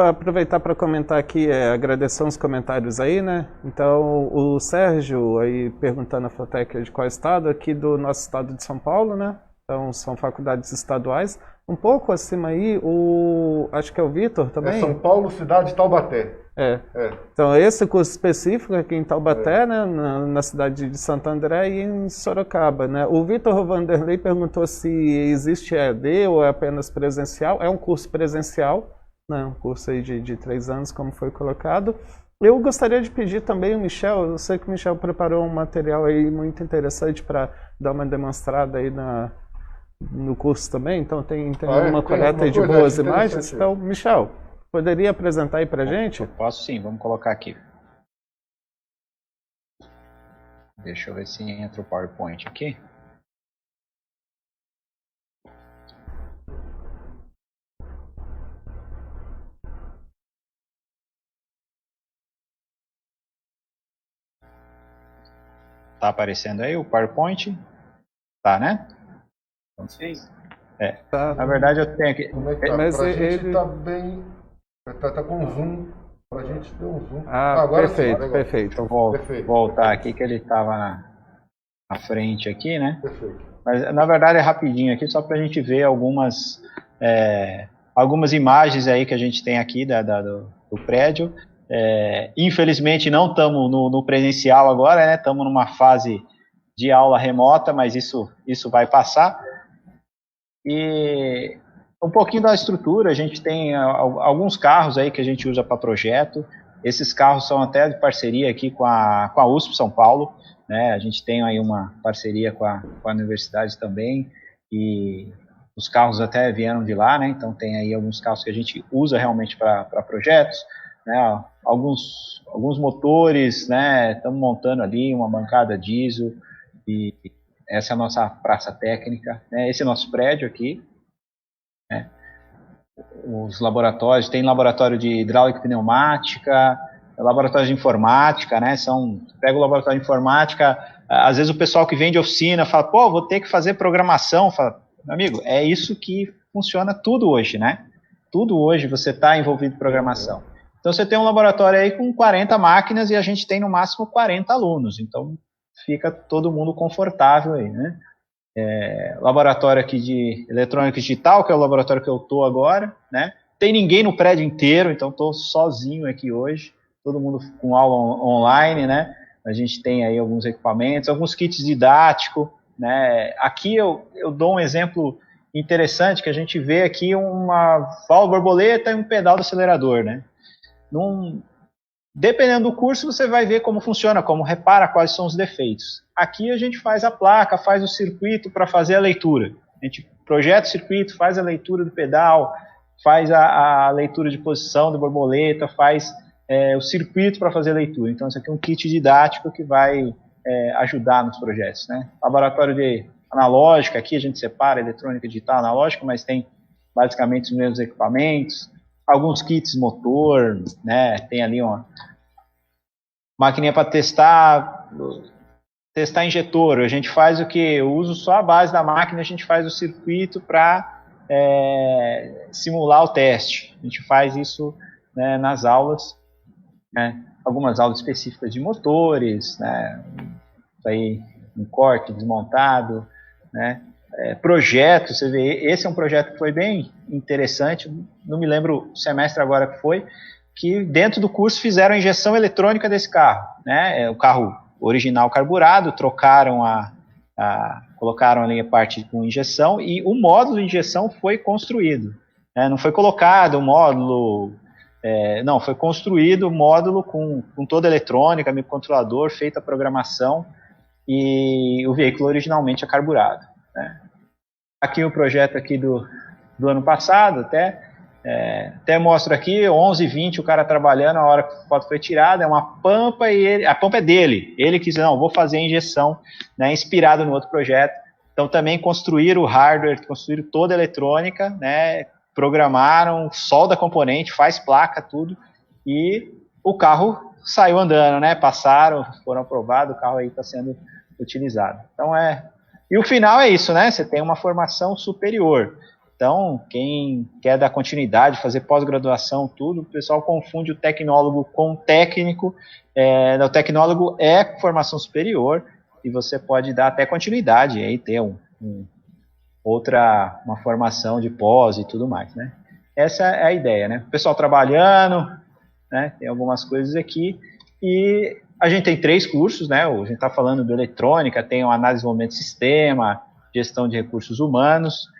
aproveitar para comentar aqui, agradecer uns comentários aí, né? Então, o Sérgio aí perguntando a FATEC de qual estado, aqui do nosso estado de São Paulo, né? Então, são faculdades estaduais. Um pouco acima aí, acho que é o Vitor também. São Paulo, cidade de Taubaté. Então, esse curso específico aqui em Taubaté, né, na cidade de Santo André e em Sorocaba, né? O Vitor Vanderlei perguntou se existe EAD ou é apenas presencial. É um curso presencial, né, um curso aí de 3 anos, como foi colocado. Eu gostaria de pedir também o Michel, eu sei que o Michel preparou um material aí muito interessante para dar uma demonstrada aí no curso também, então tem uma coleta aí de boas imagens. Então, Michel, poderia apresentar aí pra gente? Posso sim, vamos colocar aqui. Deixa eu ver se entra o PowerPoint aqui. Tá aparecendo aí o PowerPoint? Tá, né? Sim. Na verdade eu tenho aqui... Mas ele tá bem... Tá com zoom. Pra gente ter um zoom. Agora perfeito, sim, perfeito. Deixa eu voltar aqui que ele estava na frente aqui, né? Perfeito. Mas na verdade é rapidinho aqui, só pra gente ver algumas imagens aí que a gente tem aqui do prédio. Infelizmente não estamos no presencial agora, né? Estamos numa fase de aula remota, mas isso vai passar. E um pouquinho da estrutura, a gente tem alguns carros aí que a gente usa para projeto. Esses carros são até de parceria aqui com a USP São Paulo, né? A gente tem aí uma parceria com a universidade também, e os carros até vieram de lá, né? Então tem aí alguns carros que a gente usa realmente para projetos, né? Alguns motores, né? Estamos montando ali uma bancada diesel, e essa é a nossa praça técnica, né? Esse é o nosso prédio aqui, né? Os laboratórios, tem laboratório de hidráulica e pneumática, laboratório de informática, né? Pega o laboratório de informática, às vezes o pessoal que vem de oficina fala, pô, vou ter que fazer programação. Fala, meu amigo, é isso que funciona tudo hoje, né? Tudo hoje você está envolvido em programação. Então você tem um laboratório aí com 40 máquinas e a gente tem no máximo 40 alunos, então fica todo mundo confortável aí, né? Laboratório aqui de eletrônica digital, que é o laboratório que eu estou agora, né? tem ninguém no prédio inteiro, então estou sozinho aqui hoje, todo mundo com aula online, né? A gente tem aí alguns equipamentos, alguns kits didáticos, né? Aqui eu dou um exemplo interessante, que a gente vê aqui uma válvula borboleta e um pedal do acelerador, né? Dependendo do curso, você vai ver como funciona, como repara quais são os defeitos. Aqui a gente faz a placa, faz o circuito para fazer a leitura. A gente projeta o circuito, faz a leitura do pedal, faz a leitura de posição da borboleta, faz o circuito para fazer a leitura. Então, isso aqui é um kit didático que vai ajudar nos projetos, né? Laboratório de analógica, aqui a gente separa eletrônica digital analógica, mas tem basicamente os mesmos equipamentos. Alguns kits motor, né? Tem ali uma maquininha para testar injetor. A gente faz o que? Eu uso só a base da máquina, a gente faz o circuito para simular o teste. A gente faz isso, né, nas aulas, né? Algumas aulas específicas de motores, né? Isso aí, um corte desmontado, né? Projeto, você vê, esse é um projeto que foi bem interessante, não me lembro o semestre agora que foi, que dentro do curso fizeram a injeção eletrônica desse carro, né? O carro original carburado, trocaram colocaram ali a parte com injeção e o módulo de injeção foi construído, né? Não foi colocado o módulo, não, foi construído o módulo com toda a eletrônica, microcontrolador, feita a programação e o veículo originalmente é carburado, né? Aqui o projeto aqui do ano passado, até mostro aqui, 11h20 o cara trabalhando, a hora que a foto foi tirada, é uma pampa e a pampa é dele. Ele quis, não, vou fazer a injeção, né, inspirado no outro projeto. Então também construíram o hardware, construíram toda a eletrônica, né, programaram, solda componente, faz placa, tudo, e o carro saiu andando, né, passaram, foram aprovados, o carro aí está sendo utilizado. Então e o final é isso, né, você tem uma formação superior. Então, quem quer dar continuidade, fazer pós-graduação, tudo, o pessoal confunde o tecnólogo com o técnico. O tecnólogo é formação superior e você pode dar até continuidade e aí ter uma formação de pós e tudo mais, né? Essa é a ideia, né? O pessoal trabalhando, né? Tem algumas coisas aqui e a gente tem 3 cursos, né? A gente está falando de eletrônica, tem uma análise de desenvolvimento de sistema, gestão de recursos humanos.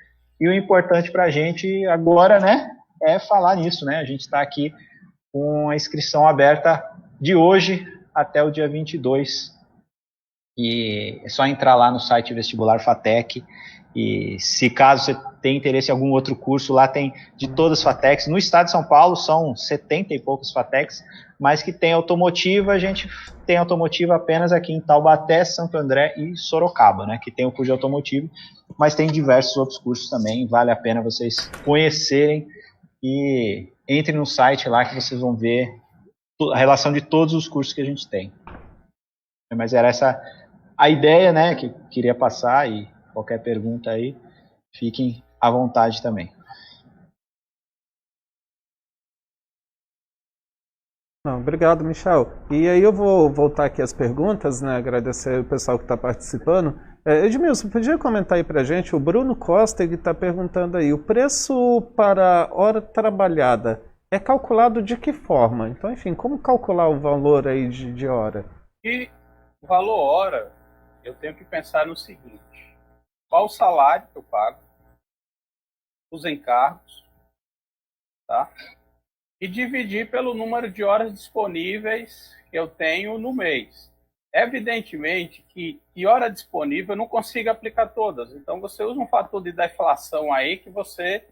E o importante para a gente agora, né, é falar nisso, né? A gente está aqui com a inscrição aberta de hoje até o dia 22. E é só entrar lá no site Vestibular FATEC. E se caso você tenha interesse em algum outro curso, lá tem de todas as FATECs. No estado de São Paulo são 70 e poucos FATECs, mas que tem automotiva, a gente tem automotiva apenas aqui em Taubaté, Santo André e Sorocaba, né, que tem o curso de automotivo, mas tem diversos outros cursos também, vale a pena vocês conhecerem e entrem no site lá que vocês vão ver a relação de todos os cursos que a gente tem. Mas era essa a ideia, né, que eu queria passar e qualquer pergunta aí, fiquem à vontade também. Não, obrigado, Michel. E aí eu vou voltar aqui às perguntas, né? Agradecer o pessoal que está participando. Edmilson, podia comentar aí para a gente? O Bruno Costa está perguntando aí, o preço para hora trabalhada é calculado de que forma? Então, enfim, como calcular o valor aí de hora? E o valor hora, eu tenho que pensar no seguinte: qual o salário que eu pago, os encargos, tá? E dividir pelo número de horas disponíveis que eu tenho no mês. Evidentemente que hora disponível eu não consigo aplicar todas. Então você usa um fator de deflação aí que você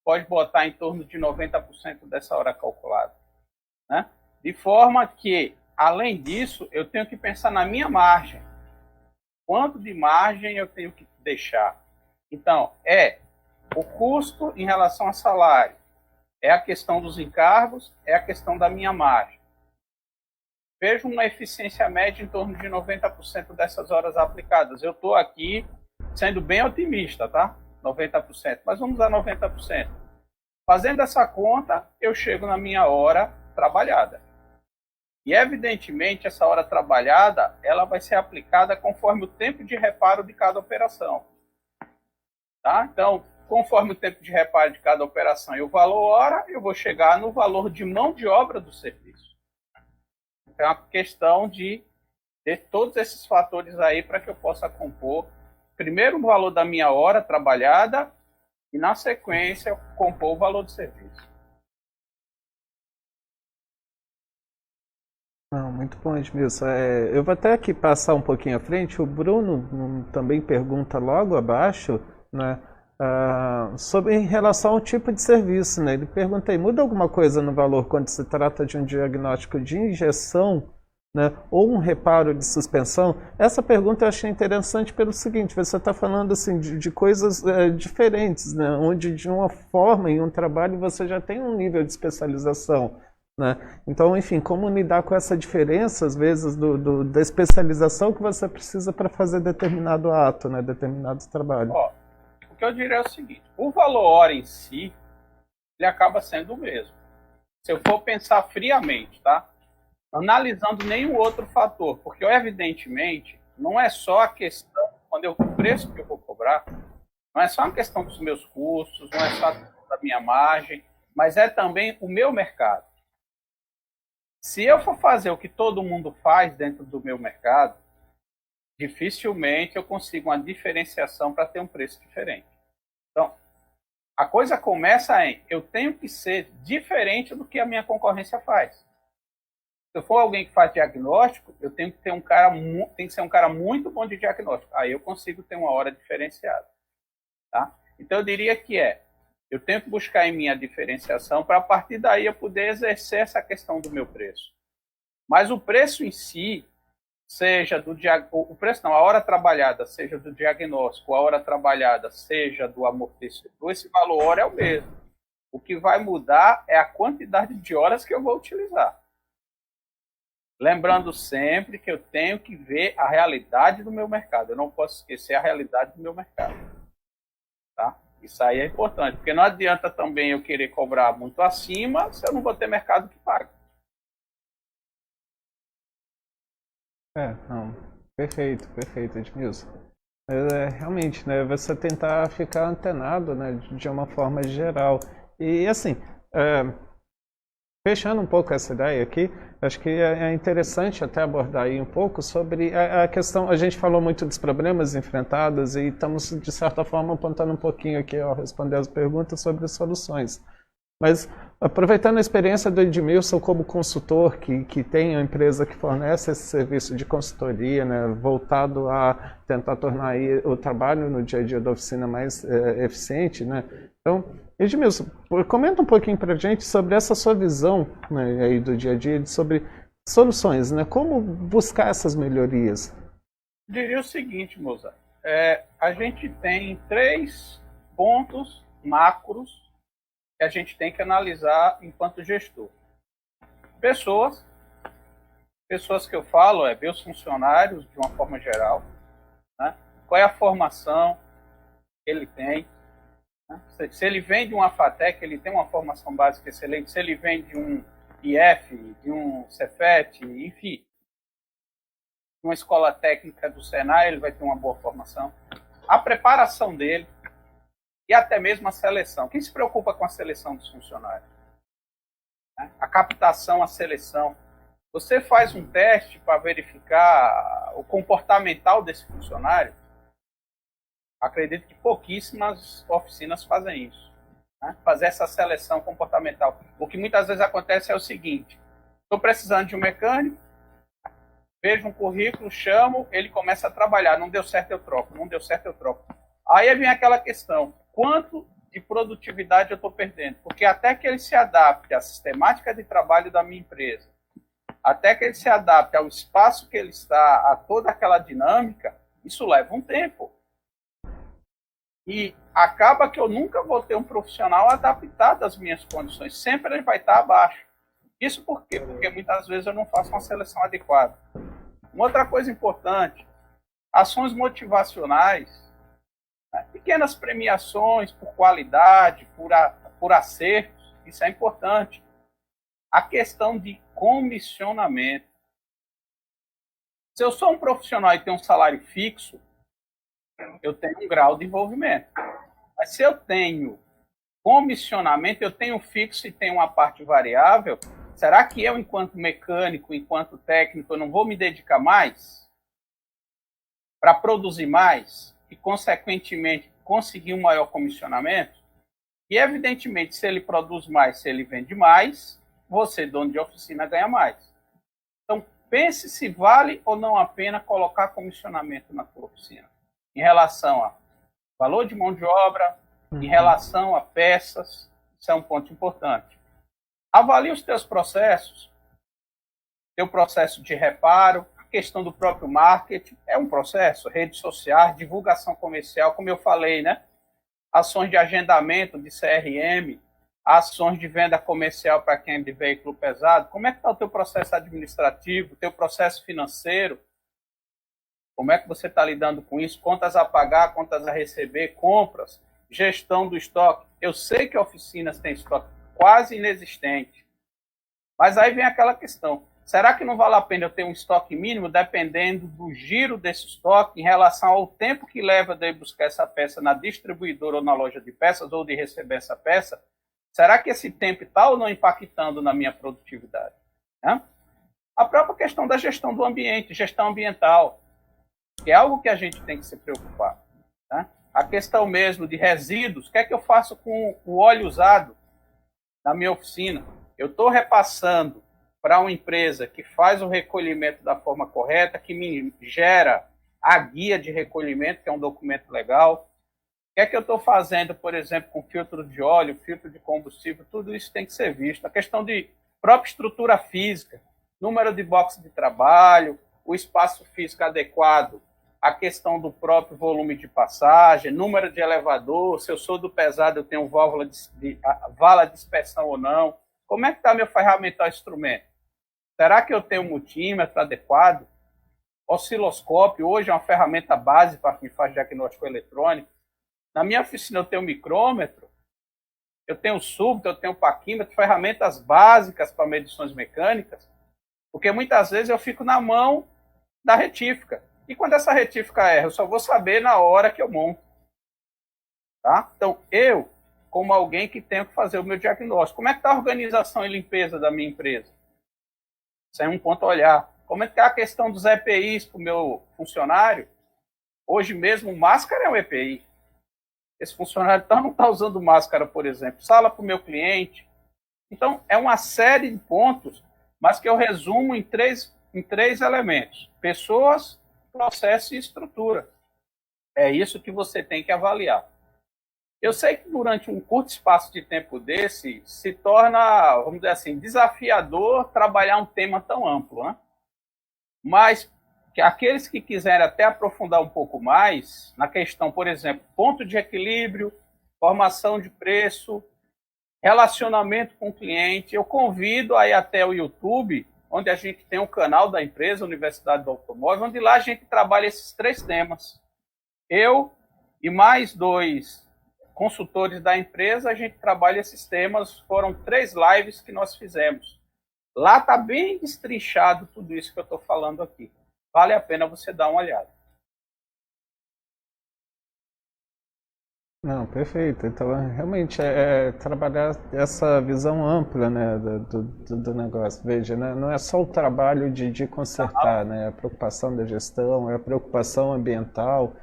pode botar em torno de 90% dessa hora calculada, né? De forma que, além disso, eu tenho que pensar na minha margem. Quanto de margem eu tenho que deixar? Então, o custo em relação a salário, é a questão dos encargos, é a questão da minha margem. Vejo uma eficiência média em torno de 90% dessas horas aplicadas. Eu estou aqui sendo bem otimista, tá? 90%, mas vamos usar 90%. Fazendo essa conta, eu chego na minha hora trabalhada. E, evidentemente, essa hora trabalhada, ela vai ser aplicada conforme o tempo de reparo de cada operação. Tá? Então, conforme o tempo de reparo de cada operação e o valor hora, eu vou chegar no valor de mão de obra do serviço. É uma questão de ter todos esses fatores aí para que eu possa compor, primeiro, o valor da minha hora trabalhada e, na sequência, compor o valor do serviço. Não, muito bom, Edmilson. Eu vou até aqui passar um pouquinho à frente. O Bruno também pergunta logo abaixo, né, sobre em relação ao tipo de serviço. Né? Ele pergunta aí, muda alguma coisa no valor quando se trata de um diagnóstico de injeção, né, ou um reparo de suspensão? Essa pergunta eu achei interessante pelo seguinte, você está falando assim, de coisas diferentes, né, onde de uma forma, em um trabalho, você já tem um nível de especialização. Né? Então, enfim, como lidar com essa diferença, às vezes, da especialização que você precisa para fazer determinado ato, né? Determinado trabalho. Ó, o que eu diria é o seguinte, o valor hora em si, ele acaba sendo o mesmo. Se eu for pensar friamente, tá? Analisando nenhum outro fator, porque, evidentemente, não é só a questão, o preço que eu vou cobrar, não é só a questão dos meus custos, não é só a questão da minha margem, mas é também o meu mercado. Se eu for fazer o que todo mundo faz dentro do meu mercado, dificilmente eu consigo uma diferenciação para ter um preço diferente. Então, a coisa começa em, eu tenho que ser diferente do que a minha concorrência faz. Se eu for alguém que faz diagnóstico, eu tenho que ter tem que ser um cara muito bom de diagnóstico. Aí eu consigo ter uma hora diferenciada. Tá? Então eu diria que eu tenho que buscar em mim a diferenciação para a partir daí eu poder exercer essa questão do meu preço. Mas o preço em si, seja a hora trabalhada, seja do diagnóstico, a hora trabalhada, seja do amortecedor, esse valor hora é o mesmo. O que vai mudar é a quantidade de horas que eu vou utilizar. Lembrando sempre que eu tenho que ver a realidade do meu mercado. Eu não posso esquecer a realidade do meu mercado. Tá? Isso aí é importante, porque não adianta também eu querer cobrar muito acima se eu não vou ter mercado que pague. Não, perfeito, Edmilson. Realmente, né, você tentar ficar antenado, né, de uma forma geral. E assim, fechando um pouco essa ideia aqui, acho que é interessante até abordar aí um pouco sobre a questão, a gente falou muito dos problemas enfrentados e estamos, de certa forma, apontando um pouquinho aqui ao responder as perguntas sobre soluções. Mas, aproveitando a experiência do Edmilson como consultor, que tem uma empresa que fornece esse serviço de consultoria, né, voltado a tentar tornar aí o trabalho no dia a dia da oficina mais eficiente, né? Então, Edmilson, comenta um pouquinho para a gente sobre essa sua visão, né, aí do dia a dia, sobre soluções, né? Como buscar essas melhorias? Eu diria o seguinte, moça, a gente tem 3 pontos macros que a gente tem que analisar enquanto gestor. Pessoas que eu falo, meus funcionários, de uma forma geral, né? Qual é a formação que ele tem, né? Se ele vem de uma FATEC, ele tem uma formação básica excelente, se ele vem de um IF, de um Cefet, enfim, de uma escola técnica do Senai, ele vai ter uma boa formação. A preparação dele, e até mesmo a seleção. Quem se preocupa com a seleção dos funcionários? A captação, a seleção. Você faz um teste para verificar o comportamental desse funcionário? Acredito que pouquíssimas oficinas fazem isso. Né? Fazer essa seleção comportamental. O que muitas vezes acontece é o seguinte, estou precisando de um mecânico, vejo um currículo, chamo, ele começa a trabalhar, não deu certo eu troco, não deu certo eu troco. Aí vem aquela questão, quanto de produtividade eu estou perdendo? Porque até que ele se adapte à sistemática de trabalho da minha empresa, até que ele se adapte ao espaço que ele está, a toda aquela dinâmica, isso leva um tempo. E acaba que eu nunca vou ter um profissional adaptado às minhas condições, sempre ele vai estar abaixo. Isso por quê? Porque muitas vezes eu não faço uma seleção adequada. Uma outra coisa importante, ações motivacionais, pequenas premiações por qualidade, por acertos, isso é importante. A questão de comissionamento. Se eu sou um profissional e tenho um salário fixo, eu tenho um grau de envolvimento. Mas se eu tenho comissionamento, eu tenho fixo e tenho uma parte variável, será que eu, enquanto mecânico, enquanto técnico, eu não vou me dedicar mais para produzir mais e, consequentemente, conseguir um maior comissionamento? E, evidentemente, se ele produz mais, se ele vende mais, você, dono de oficina, ganha mais. Então, pense se vale ou não a pena colocar comissionamento na tua oficina, em relação a valor de mão de obra, em relação a peças. Isso é um ponto importante. Avalie os teus processos, teu processo de reparo, a questão do próprio marketing, é um processo, redes sociais, divulgação comercial, como eu falei, né? Ações de agendamento de CRM, ações de venda comercial para quem é de veículo pesado. Como é que está o teu processo administrativo, teu processo financeiro? Como é que você está lidando com isso? Contas a pagar, contas a receber, compras, gestão do estoque. Eu sei que oficinas têm estoque quase inexistente, mas aí vem aquela questão. Será que não vale a pena eu ter um estoque mínimo, dependendo do giro desse estoque, em relação ao tempo que leva de eu buscar essa peça na distribuidora ou na loja de peças, ou de receber essa peça? Será que esse tempo está ou não impactando na minha produtividade? Né? A própria questão da gestão do ambiente, gestão ambiental, que é algo que a gente tem que se preocupar. Né? A questão mesmo de resíduos, o que é que eu faço com o óleo usado na minha oficina? Eu estou repassando para uma empresa que faz o recolhimento da forma correta, que me gera a guia de recolhimento, que é um documento legal. O que é que eu estou fazendo, por exemplo, com filtro de óleo, filtro de combustível? Tudo isso tem que ser visto. A questão de própria estrutura física, número de boxes de trabalho, o espaço físico adequado, a questão do próprio volume de passagem, número de elevador, se eu sou do pesado, eu tenho válvula vala de dispersão ou não. Como é que está meu ferramental instrumento? Será que eu tenho um multímetro adequado? Osciloscópio, hoje é uma ferramenta base para quem faz diagnóstico eletrônico. Na minha oficina eu tenho micrômetro, eu tenho súbito, eu tenho paquímetro, ferramentas básicas para medições mecânicas, porque muitas vezes eu fico na mão da retífica. E quando essa retífica erra, eu só vou saber na hora que eu monto. Tá? Então, eu, como alguém que tenho que fazer o meu diagnóstico, como é que está a organização e limpeza da minha empresa? Isso é um ponto a olhar. Como é que está a questão dos EPIs para o meu funcionário? Hoje mesmo, máscara é um EPI. Esse funcionário não está usando máscara, por exemplo. Sala para o meu cliente. Então, é uma série de pontos, mas que eu resumo em três elementos. Pessoas, processo e estrutura. É isso que você tem que avaliar. Eu sei que durante um curto espaço de tempo desse, se torna, vamos dizer assim, desafiador trabalhar um tema tão amplo, né? Mas que aqueles que quiserem até aprofundar um pouco mais na questão, por exemplo, ponto de equilíbrio, formação de preço, relacionamento com o cliente, eu convido aí até o YouTube, onde a gente tem um canal da empresa, Universidade do Automóvel, onde lá a gente trabalha esses três temas. Eu e mais 2 consultores da empresa, a gente trabalha esses temas, foram 3 lives que nós fizemos. Lá está bem destrinchado tudo isso que eu estou falando aqui. Vale a pena você dar uma olhada. Não, perfeito. Então, realmente, trabalhar essa visão ampla, né, do negócio. Veja, né, não é só o trabalho de consertar, né, a preocupação da gestão, é a preocupação ambiental,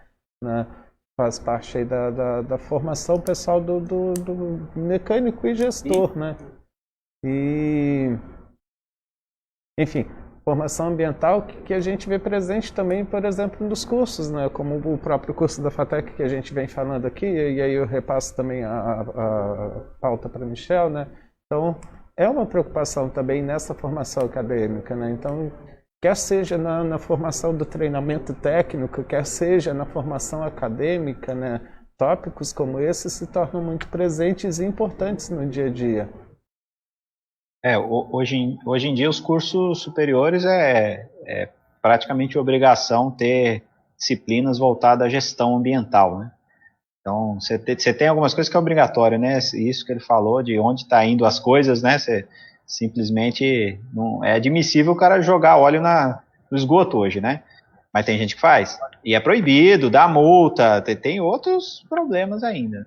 né, faz parte aí da formação pessoal do mecânico e gestor, né? E, enfim, formação ambiental que a gente vê presente também, por exemplo, nos cursos, né? Como o próprio curso da FATEC que a gente vem falando aqui, e aí eu repasso também a pauta para a Michelle, né? Então, é uma preocupação também nessa formação acadêmica, né? Então, quer seja na formação do treinamento técnico, quer seja na formação acadêmica, né? Tópicos como esse se tornam muito presentes e importantes no dia a dia. Hoje em dia os cursos superiores é praticamente obrigação ter disciplinas voltadas à gestão ambiental, né? Então, você tem algumas coisas que é obrigatório, né? Isso que ele falou, de onde está indo as coisas, né? Você simplesmente não é admissível o cara jogar óleo no esgoto hoje, né? Mas tem gente que faz. E é proibido, dá multa, tem outros problemas ainda.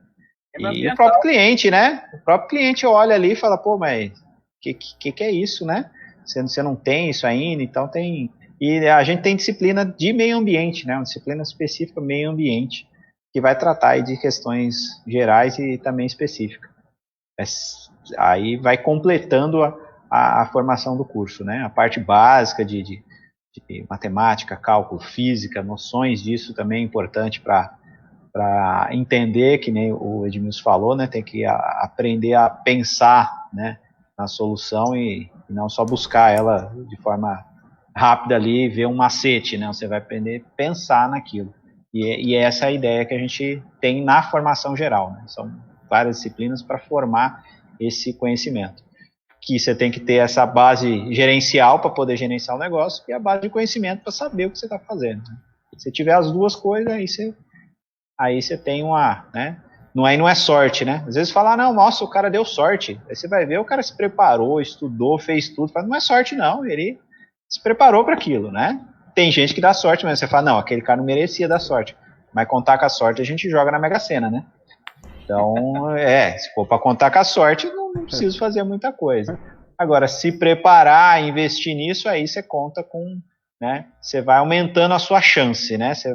E o próprio cliente, né? O próprio cliente olha ali e fala, pô, mas que é isso, né? Você não tem isso ainda, então tem... E a gente tem disciplina de meio ambiente, né? Uma disciplina específica meio ambiente, que vai tratar aí de questões gerais e também específicas. Aí vai completando a formação do curso, né? A parte básica de matemática, cálculo, física, noções disso também é importante para entender, que nem o Edmilson falou, né? Tem que aprender a pensar, né, na solução e não só buscar ela de forma rápida ali e ver um macete, né? Você vai aprender a pensar naquilo. E essa é a ideia que a gente tem na formação geral, né? São várias disciplinas para formar esse conhecimento. Que você tem que ter essa base gerencial para poder gerenciar o negócio e a base de conhecimento para saber o que você está fazendo. Se tiver as duas coisas, aí você tem uma, né? Não é sorte, né? Às vezes fala, não, nossa, o cara deu sorte. Aí você vai ver, o cara se preparou, estudou, fez tudo. Fala, não é sorte não, ele se preparou para aquilo, né? Tem gente que dá sorte, mas você fala, não, aquele cara não merecia dar sorte. Mas contar com a sorte a gente joga na Mega Sena, né? Então, se for para contar com a sorte, não preciso fazer muita coisa. Agora, se preparar, investir nisso, aí você conta com, né? Você vai aumentando a sua chance, né? Você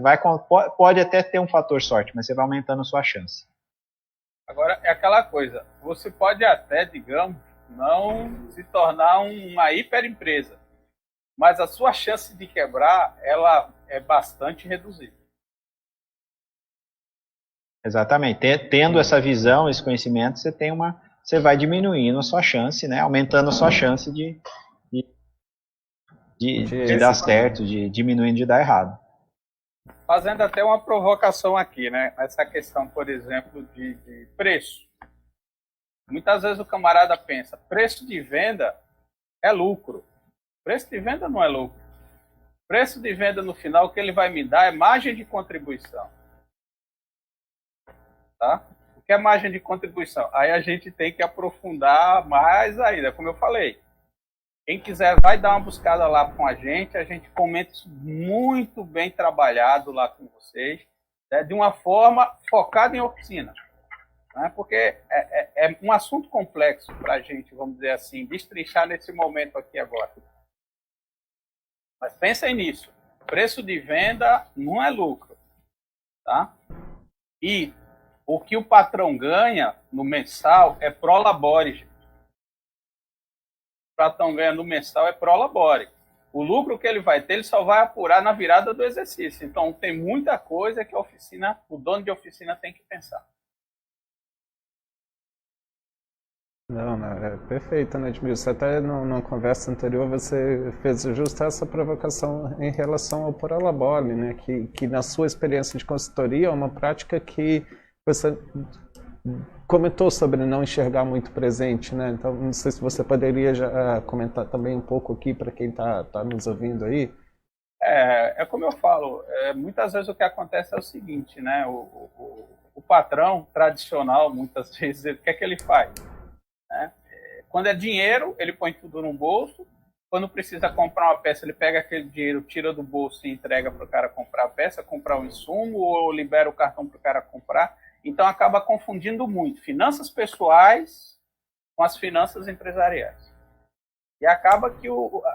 pode até ter um fator sorte, mas você vai aumentando a sua chance. Agora, é aquela coisa, você pode até, digamos, não se tornar uma hiperempresa, mas a sua chance de quebrar, ela é bastante reduzida. Exatamente. Tendo essa visão, esse conhecimento, você vai diminuindo a sua chance, né? Aumentando a sua chance de dar certo, diminuindo de dar errado. Fazendo até uma provocação aqui, né? Essa questão, por exemplo, de preço. Muitas vezes o camarada pensa, preço de venda é lucro. Preço de venda não é lucro. Preço de venda no final, o que ele vai me dar é margem de contribuição. Tá? O que é margem de contribuição? Aí a gente tem que aprofundar mais ainda, como eu falei. Quem quiser vai dar uma buscada lá com a gente comenta isso muito bem trabalhado lá com vocês, né, de uma forma focada em oficina. Né, porque é um assunto complexo para a gente, vamos dizer assim, destrinchar nesse momento aqui agora. Mas pensem nisso. Preço de venda não é lucro. Tá? E o que o patrão ganha no mensal é prolabore, gente. O patrão ganha no mensal é prolabore. O lucro que ele vai ter, ele só vai apurar na virada do exercício. Então, tem muita coisa que o dono de oficina tem que pensar. Não, é perfeito, né, Edmilson? Até numa conversa anterior você fez justo essa provocação em relação ao prolabore, né? Que na sua experiência de consultoria é uma prática que você comentou sobre não enxergar muito presente, né? Então, não sei se você poderia já comentar também um pouco aqui para quem está nos ouvindo aí. É como eu falo, muitas vezes o que acontece é o seguinte, né? O patrão tradicional, muitas vezes, o que é que ele faz? Né? Quando é dinheiro, ele põe tudo no bolso. Quando precisa comprar uma peça, ele pega aquele dinheiro, tira do bolso e entrega para o cara comprar a peça, comprar o insumo, ou libera o cartão para o cara comprar. Então, acaba confundindo muito finanças pessoais com as finanças empresariais. E acaba que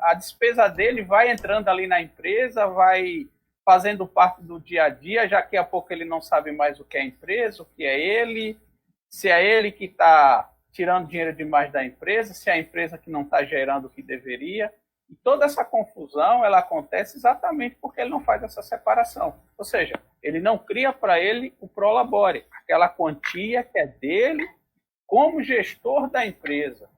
a despesa dele vai entrando ali na empresa, vai fazendo parte do dia a dia, já que a pouco ele não sabe mais o que é a empresa, o que é ele, se é ele que está tirando dinheiro demais da empresa, se é a empresa que não está gerando o que deveria. E toda essa confusão, ela acontece exatamente porque ele não faz essa separação. Ou seja, ele não cria para ele o prolabore, aquela quantia que é dele como gestor da empresa.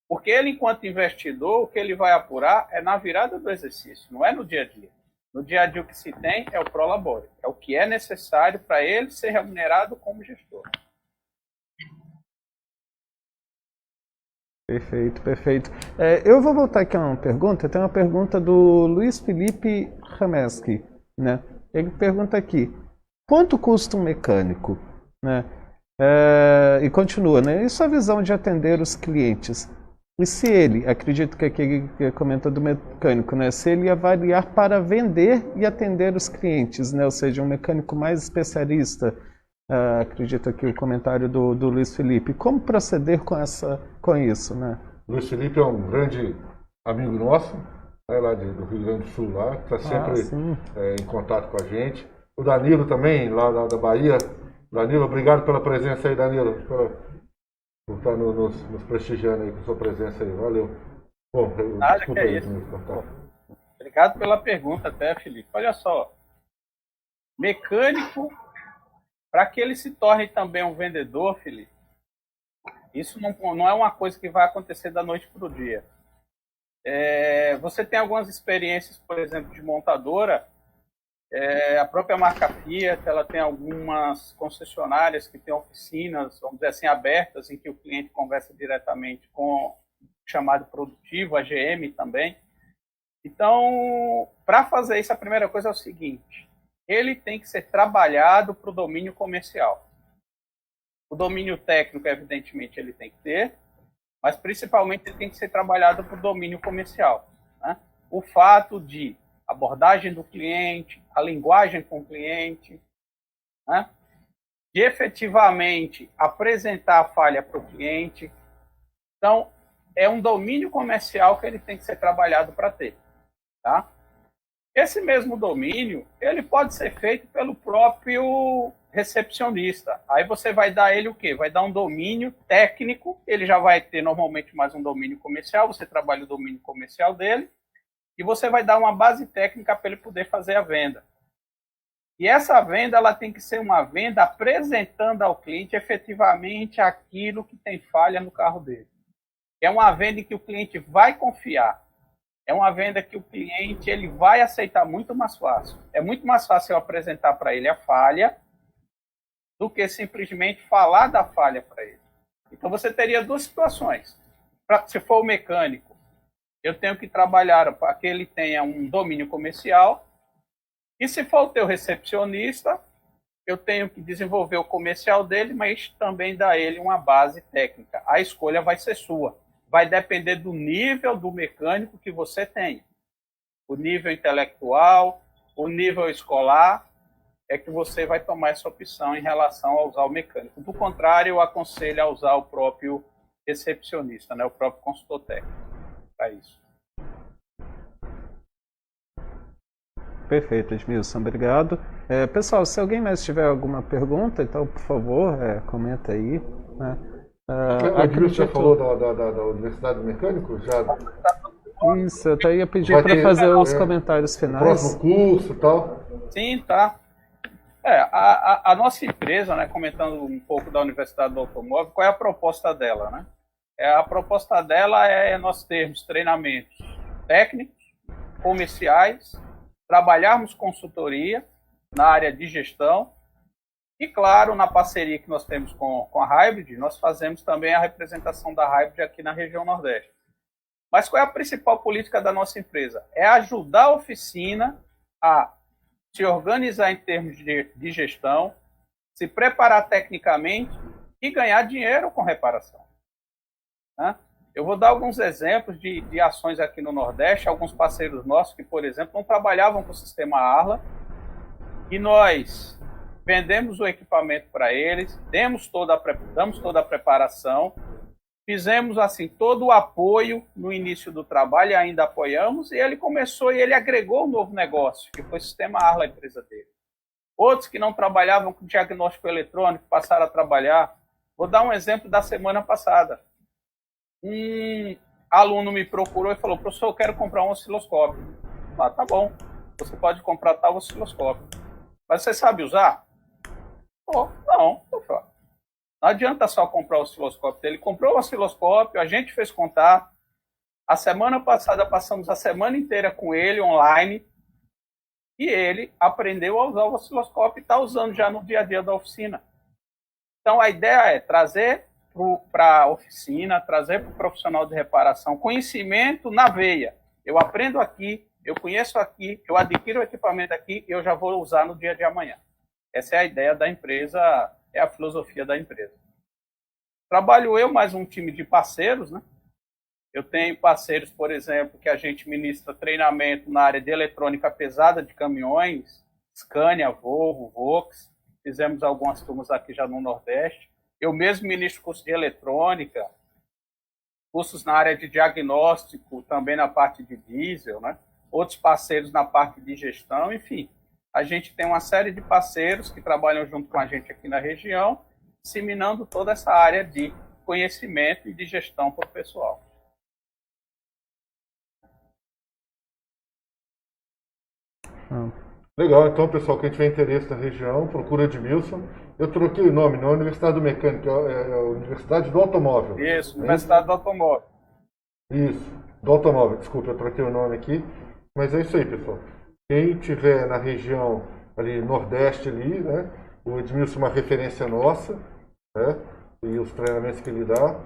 Porque ele, enquanto investidor, o que ele vai apurar é na virada do exercício, não é no dia a dia. No dia a dia o que se tem é o prolabore, é o que é necessário para ele ser remunerado como gestor. Perfeito, perfeito. Eu vou voltar aqui a uma pergunta. Tem uma pergunta do Luiz Felipe Rameski, né? Ele pergunta aqui: quanto custa um mecânico? Né? E continua, né? E sua visão de atender os clientes? E se ele, acredito que aqui ele comenta do mecânico, né? Se ele avaliar para vender e atender os clientes, né? Ou seja, um mecânico mais especialista, acredito aqui o comentário do Luiz Felipe. Como proceder com isso, né? Luiz Felipe é um grande amigo nosso, né, lá do Rio Grande do Sul, lá, está sempre em contato com a gente. O Danilo também, lá da Bahia. Danilo, obrigado pela presença aí, Danilo, por estar nos prestigiando aí com sua presença aí. Valeu. Bom, desculpa aí. Obrigado pela pergunta até, Felipe. Olha só, mecânico, para que ele se torne também um vendedor, Felipe, isso não é uma coisa que vai acontecer da noite para o dia. Você tem algumas experiências, por exemplo, de montadora, a própria marca Fiat, ela tem algumas concessionárias que têm oficinas, vamos dizer assim, abertas, em que o cliente conversa diretamente com o chamado produtivo, a GM também. Então, para fazer isso, a primeira coisa é o seguinte: ele tem que ser trabalhado para o domínio comercial. O domínio técnico, evidentemente, ele tem que ter, mas principalmente ele tem que ser trabalhado para o domínio comercial, né? O fato de abordagem do cliente, a linguagem com o cliente, né? De efetivamente apresentar a falha para o cliente. Então, é um domínio comercial que ele tem que ser trabalhado para ter, tá? Esse mesmo domínio, ele pode ser feito pelo próprio recepcionista. Aí você vai dar ele o quê? Vai dar um domínio técnico, ele já vai ter normalmente mais um domínio comercial, você trabalha o domínio comercial dele, e você vai dar uma base técnica para ele poder fazer a venda. E essa venda, ela tem que ser uma venda apresentando ao cliente efetivamente aquilo que tem falha no carro dele. É uma venda em que o cliente vai confiar. É uma venda que o cliente ele vai aceitar muito mais fácil. É muito mais fácil eu apresentar para ele a falha do que simplesmente falar da falha para ele. Então você teria duas situações. Se for o mecânico, eu tenho que trabalhar para que ele tenha um domínio comercial. E se for o teu recepcionista, eu tenho que desenvolver o comercial dele, mas também dar a ele uma base técnica. A escolha vai ser sua. Vai depender do nível do mecânico que você tem. O nível intelectual, o nível escolar, é que você vai tomar essa opção em relação a usar o mecânico. Do contrário, eu aconselho a usar o próprio recepcionista, né, o próprio consultor técnico, para isso. Perfeito, Edmilson, obrigado. Pessoal, se alguém mais tiver alguma pergunta, então, por favor, comenta aí, né? O Edmilson já falou da Universidade do Mecânico? Isso, eu até ia pedir para fazer os comentários finais. Próximo curso e tal. Sim, tá. A nossa empresa, né, comentando um pouco da Universidade do Automóvel, qual é a proposta dela, né? A proposta dela nós termos treinamentos técnicos, comerciais, trabalharmos consultoria na área de gestão e, claro, na parceria que nós temos com a Hybrid, nós fazemos também a representação da Hybrid aqui na região Nordeste. Mas qual é a principal política da nossa empresa? É ajudar a oficina a se organizar em termos de gestão, se preparar tecnicamente e ganhar dinheiro com reparação, né? Eu vou dar alguns exemplos de ações aqui no Nordeste, alguns parceiros nossos que, por exemplo, não trabalhavam com o sistema Arla, e nós vendemos o equipamento para eles, damos toda a preparação, fizemos assim todo o apoio no início do trabalho e ainda apoiamos, e ele começou e ele agregou um novo negócio, que foi o sistema Arla, a empresa dele. Outros que não trabalhavam com diagnóstico eletrônico passaram a trabalhar. Vou dar um exemplo da semana passada. Um aluno me procurou e falou: professor, eu quero comprar um osciloscópio. Tá bom, você pode comprar tal osciloscópio. Mas você sabe usar? Não. Não adianta só comprar o osciloscópio dele. Comprou o osciloscópio, a gente fez contato. A semana passada passamos a semana inteira com ele online e ele aprendeu a usar o osciloscópio e está usando já no dia a dia da oficina. Então a ideia é trazer para a oficina, trazer para o profissional de reparação conhecimento na veia. Eu aprendo aqui, eu conheço aqui, eu adquiro o equipamento aqui e eu já vou usar no dia de amanhã. Essa é a ideia da empresa, é a filosofia da empresa. Trabalho eu mais um time de parceiros, né? Eu tenho parceiros, por exemplo, que a gente ministra treinamento na área de eletrônica pesada de caminhões, Scania, Volvo, Vox. fizemos algumas turmas aqui já no Nordeste. Eu mesmo ministro curso de eletrônica, cursos na área de diagnóstico, também na parte de diesel, né? Outros parceiros na parte de gestão, enfim. A gente tem uma série de parceiros que trabalham junto com a gente aqui na região, disseminando toda essa área de conhecimento e de gestão para o pessoal. Legal, então, pessoal, quem tiver interesse na região, procura Edmilson. Eu troquei o nome, não é Universidade do Mecânico, é a Universidade do Automóvel. Isso, Universidade do Automóvel. Isso, do Automóvel, desculpa, eu troquei o nome aqui. Mas é isso aí, pessoal. Quem tiver na região ali, Nordeste ali, né? O Edmilson é uma referência nossa, né? E os treinamentos que ele dá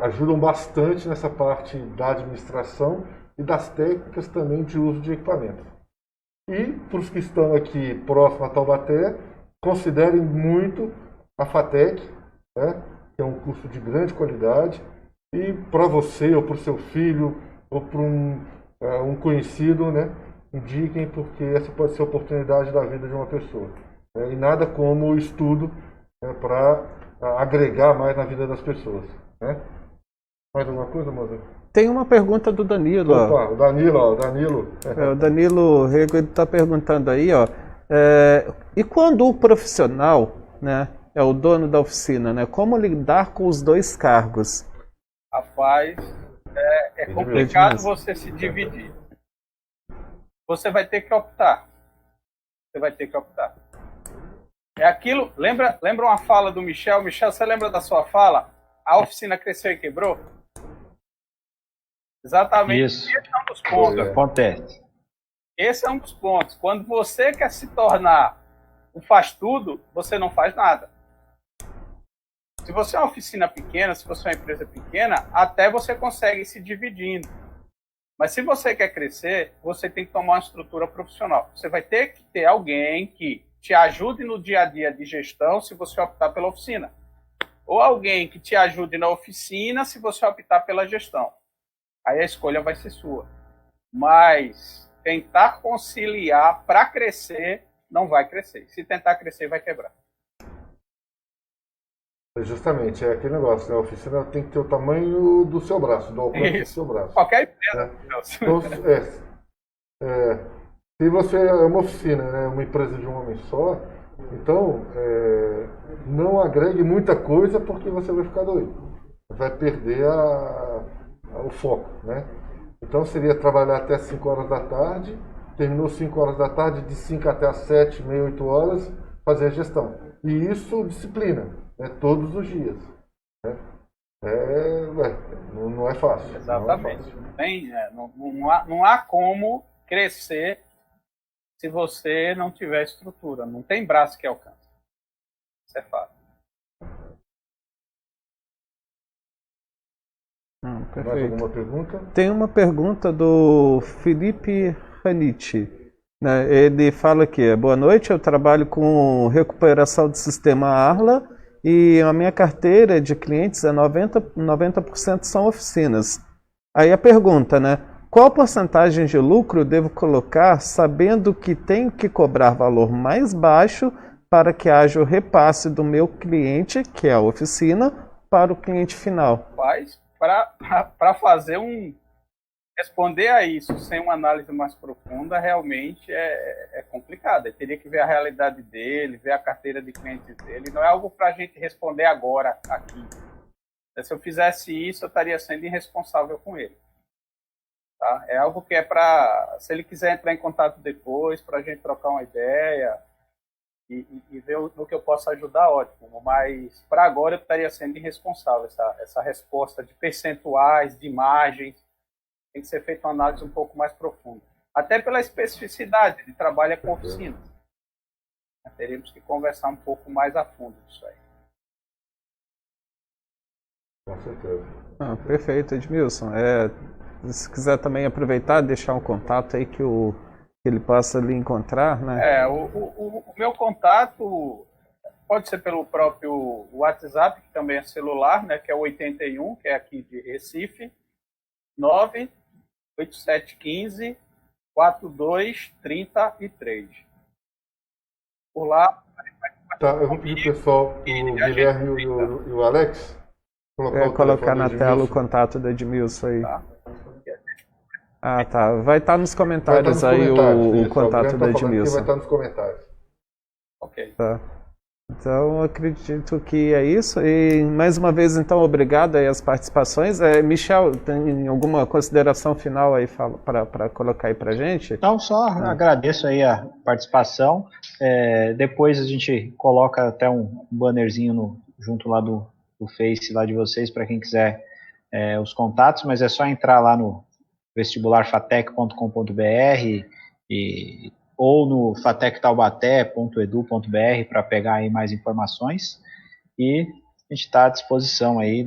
ajudam bastante nessa parte da administração e das técnicas também de uso de equipamentos. E para os que estão aqui próximo a Taubaté, considerem muito a FATEC, né? Que é um curso de grande qualidade. E para você, ou para o seu filho, ou para um conhecido, né? Indiquem, porque essa pode ser a oportunidade da vida de uma pessoa. Né? E nada como o estudo, né, para agregar mais na vida das pessoas. Né? Mais alguma coisa, moça? Tem uma pergunta do Danilo. Opa, o Danilo. O Danilo Rego está perguntando aí, ó. E quando o profissional, né, é o dono da oficina, né, como lidar com os dois cargos? Rapaz, é complicado você se dividir. Você vai ter que optar. É aquilo. Lembra uma fala do Michel? Michel, você lembra da sua fala? A oficina cresceu e quebrou? Exatamente. Isso. Esse é um dos pontos. Acontece. Esse é um dos pontos. Quando você quer se tornar um faz-tudo, você não faz nada. Se você é uma oficina pequena, se você é uma empresa pequena, até você consegue se dividindo. Mas se você quer crescer, você tem que tomar uma estrutura profissional. Você vai ter que ter alguém que te ajude no dia a dia de gestão, se você optar pela oficina. Ou alguém que te ajude na oficina, se você optar pela gestão. Aí a escolha vai ser sua. Mas tentar conciliar para crescer, não vai crescer. Se tentar crescer, vai quebrar. Justamente, é aquele negócio, né? A oficina tem que ter o tamanho do seu braço, do alcance do seu braço. Qualquer empresa. Né? Então, se você é uma oficina, né, uma empresa de um homem só, então não agregue muita coisa porque você vai ficar doido. Vai perder o foco, né? Então seria trabalhar até 5 horas da tarde, terminou 5 horas da tarde, de 5 até as 7, meia, 8 horas, fazer a gestão. E isso disciplina. Né, todos os dias. Né? Não é fácil. Exatamente. Não há como crescer se você não tiver estrutura. Não tem braço que alcance. Isso é fato. Mais alguma pergunta? Tem uma pergunta do Felipe Raniti. Né? Ele fala aqui: boa noite, eu trabalho com recuperação do sistema Arla e a minha carteira de clientes 90% são oficinas. Aí a pergunta, né? Qual porcentagem de lucro devo colocar sabendo que tenho que cobrar valor mais baixo para que haja o repasse do meu cliente, que é a oficina, para o cliente final? Mas, para responder a isso sem uma análise mais profunda, realmente é complicado. Eu teria que ver a realidade dele, ver a carteira de clientes dele. Não é algo para a gente responder agora, aqui. Se eu fizesse isso, eu estaria sendo irresponsável com ele. Tá? É algo que é para... Se ele quiser entrar em contato depois, para a gente trocar uma ideia e ver no que eu posso ajudar, ótimo. Mas, para agora, eu estaria sendo irresponsável. Essa resposta de percentuais, de margens, tem que ser feita uma análise um pouco mais profunda. Até pela especificidade de trabalho com oficinas. Teríamos que conversar um pouco mais a fundo disso aí. Com certeza. Perfeito, Edmilson. Se quiser também aproveitar, deixar um contato aí que ele possa lhe encontrar, né? O meu contato pode ser pelo próprio WhatsApp, que também é celular, né, que é o 81, que é aqui de Recife, 98715-4233. Por lá, vai Tá, eu vou pedir pro pessoal, o Guilherme e o Alex, colocar na tela o contato do Edmilson aí. Tá. Ah, tá. Vai estar nos comentários aí o contato do Edmilson. Vai estar nos comentários. Ok. Tá. Então, acredito que é isso. E, mais uma vez, então, obrigado aí às participações. Michel, tem alguma consideração final aí para colocar aí para a gente? Então, só agradeço aí a participação. Depois a gente coloca até um bannerzinho junto lá do Face lá de vocês, para quem quiser os contatos, mas é só entrar lá no vestibularfatec.com.br ou no fatectaubaté.edu.br para pegar aí mais informações, e a gente está à disposição aí,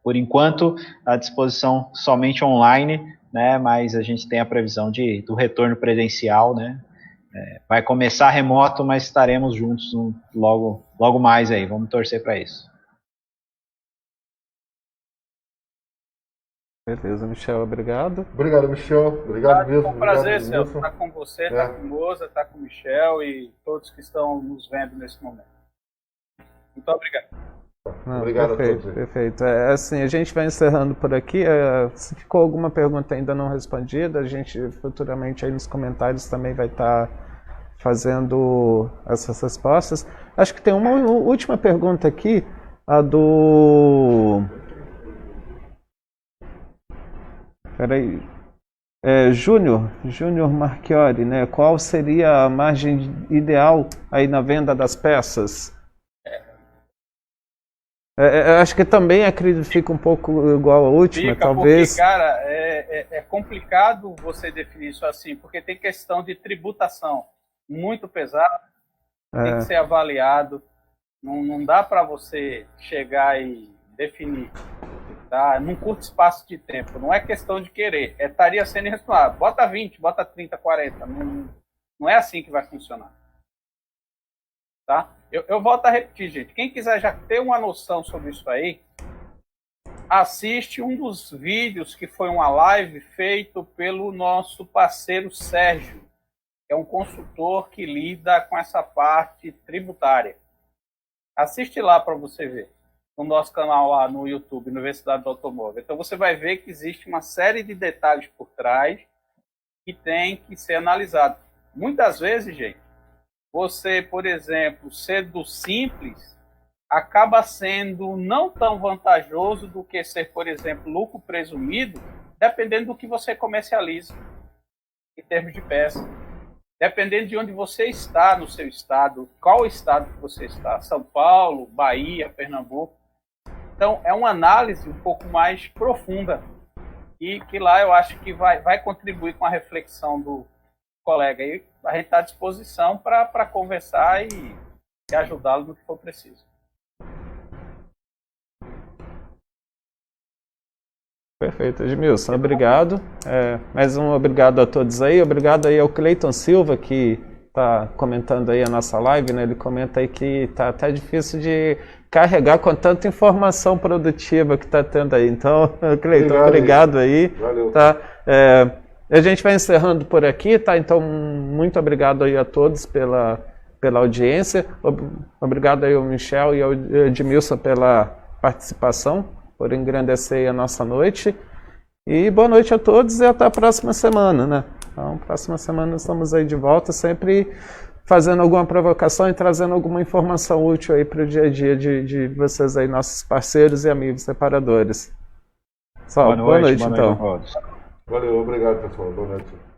por enquanto, à disposição somente online, né, mas a gente tem a previsão do retorno presencial, né, vai começar remoto, mas estaremos juntos logo mais aí, vamos torcer para isso. Beleza, Michel, obrigado. Obrigado, Michel. Obrigado mesmo. Foi um prazer, Celso, estar com você, estar com o Moza, estar com o Michel e todos que estão nos vendo nesse momento. Muito obrigado. Obrigado perfeito, a todos. Perfeito. Assim, a gente vai encerrando por aqui. Se ficou alguma pergunta ainda não respondida, a gente futuramente aí nos comentários também vai estar fazendo essas respostas. Acho que tem uma última pergunta aqui, a do... Peraí. Júnior Marchiori, né? Qual seria a margem ideal aí na venda das peças? Acho que também acredito que fica um pouco igual a última, talvez. Porque, cara, é complicado você definir isso assim, porque tem questão de tributação muito pesada, tem que ser avaliado. Não dá para você chegar e definir. Tá? Num curto espaço de tempo. Não é questão de querer. Estaria sendo irresponsável. Bota 20, bota 30, 40. Não é assim que vai funcionar. Tá? Eu volto a repetir, gente. Quem quiser já ter uma noção sobre isso aí, assiste um dos vídeos que foi uma live feito pelo nosso parceiro Sérgio, que é um consultor que lida com essa parte tributária. Assiste lá para você ver. No nosso canal lá no YouTube, Universidade do Automóvel. Então você vai ver que existe uma série de detalhes por trás que tem que ser analisado. Muitas vezes, gente, você, por exemplo, ser do simples acaba sendo não tão vantajoso do que ser, por exemplo, lucro presumido, dependendo do que você comercializa em termos de peça. Dependendo de onde você está no seu estado, qual estado que você está, São Paulo, Bahia, Pernambuco. Então, é uma análise um pouco mais profunda e que lá eu acho que vai contribuir com a reflexão do colega. E a gente está à disposição para conversar e ajudá-lo no que for preciso. Perfeito, Edmilson. Obrigado. Mais um obrigado a todos aí. Obrigado aí ao Cleiton Silva, que está comentando aí a nossa live, né? Ele comenta aí que está até difícil de carregar com tanta informação produtiva que está tendo aí. Então, Cleiton, obrigado aí. Valeu. Tá? A gente vai encerrando por aqui, tá? Então, muito obrigado aí a todos pela audiência. Obrigado aí ao Michel e ao Edmilson pela participação, por engrandecer a nossa noite. E boa noite a todos e até a próxima semana, né? Então, próxima semana estamos aí de volta, sempre fazendo alguma provocação e trazendo alguma informação útil aí para o dia a dia de vocês aí, nossos parceiros e amigos separadores. Boa noite então. Valeu, obrigado pessoal, boa noite.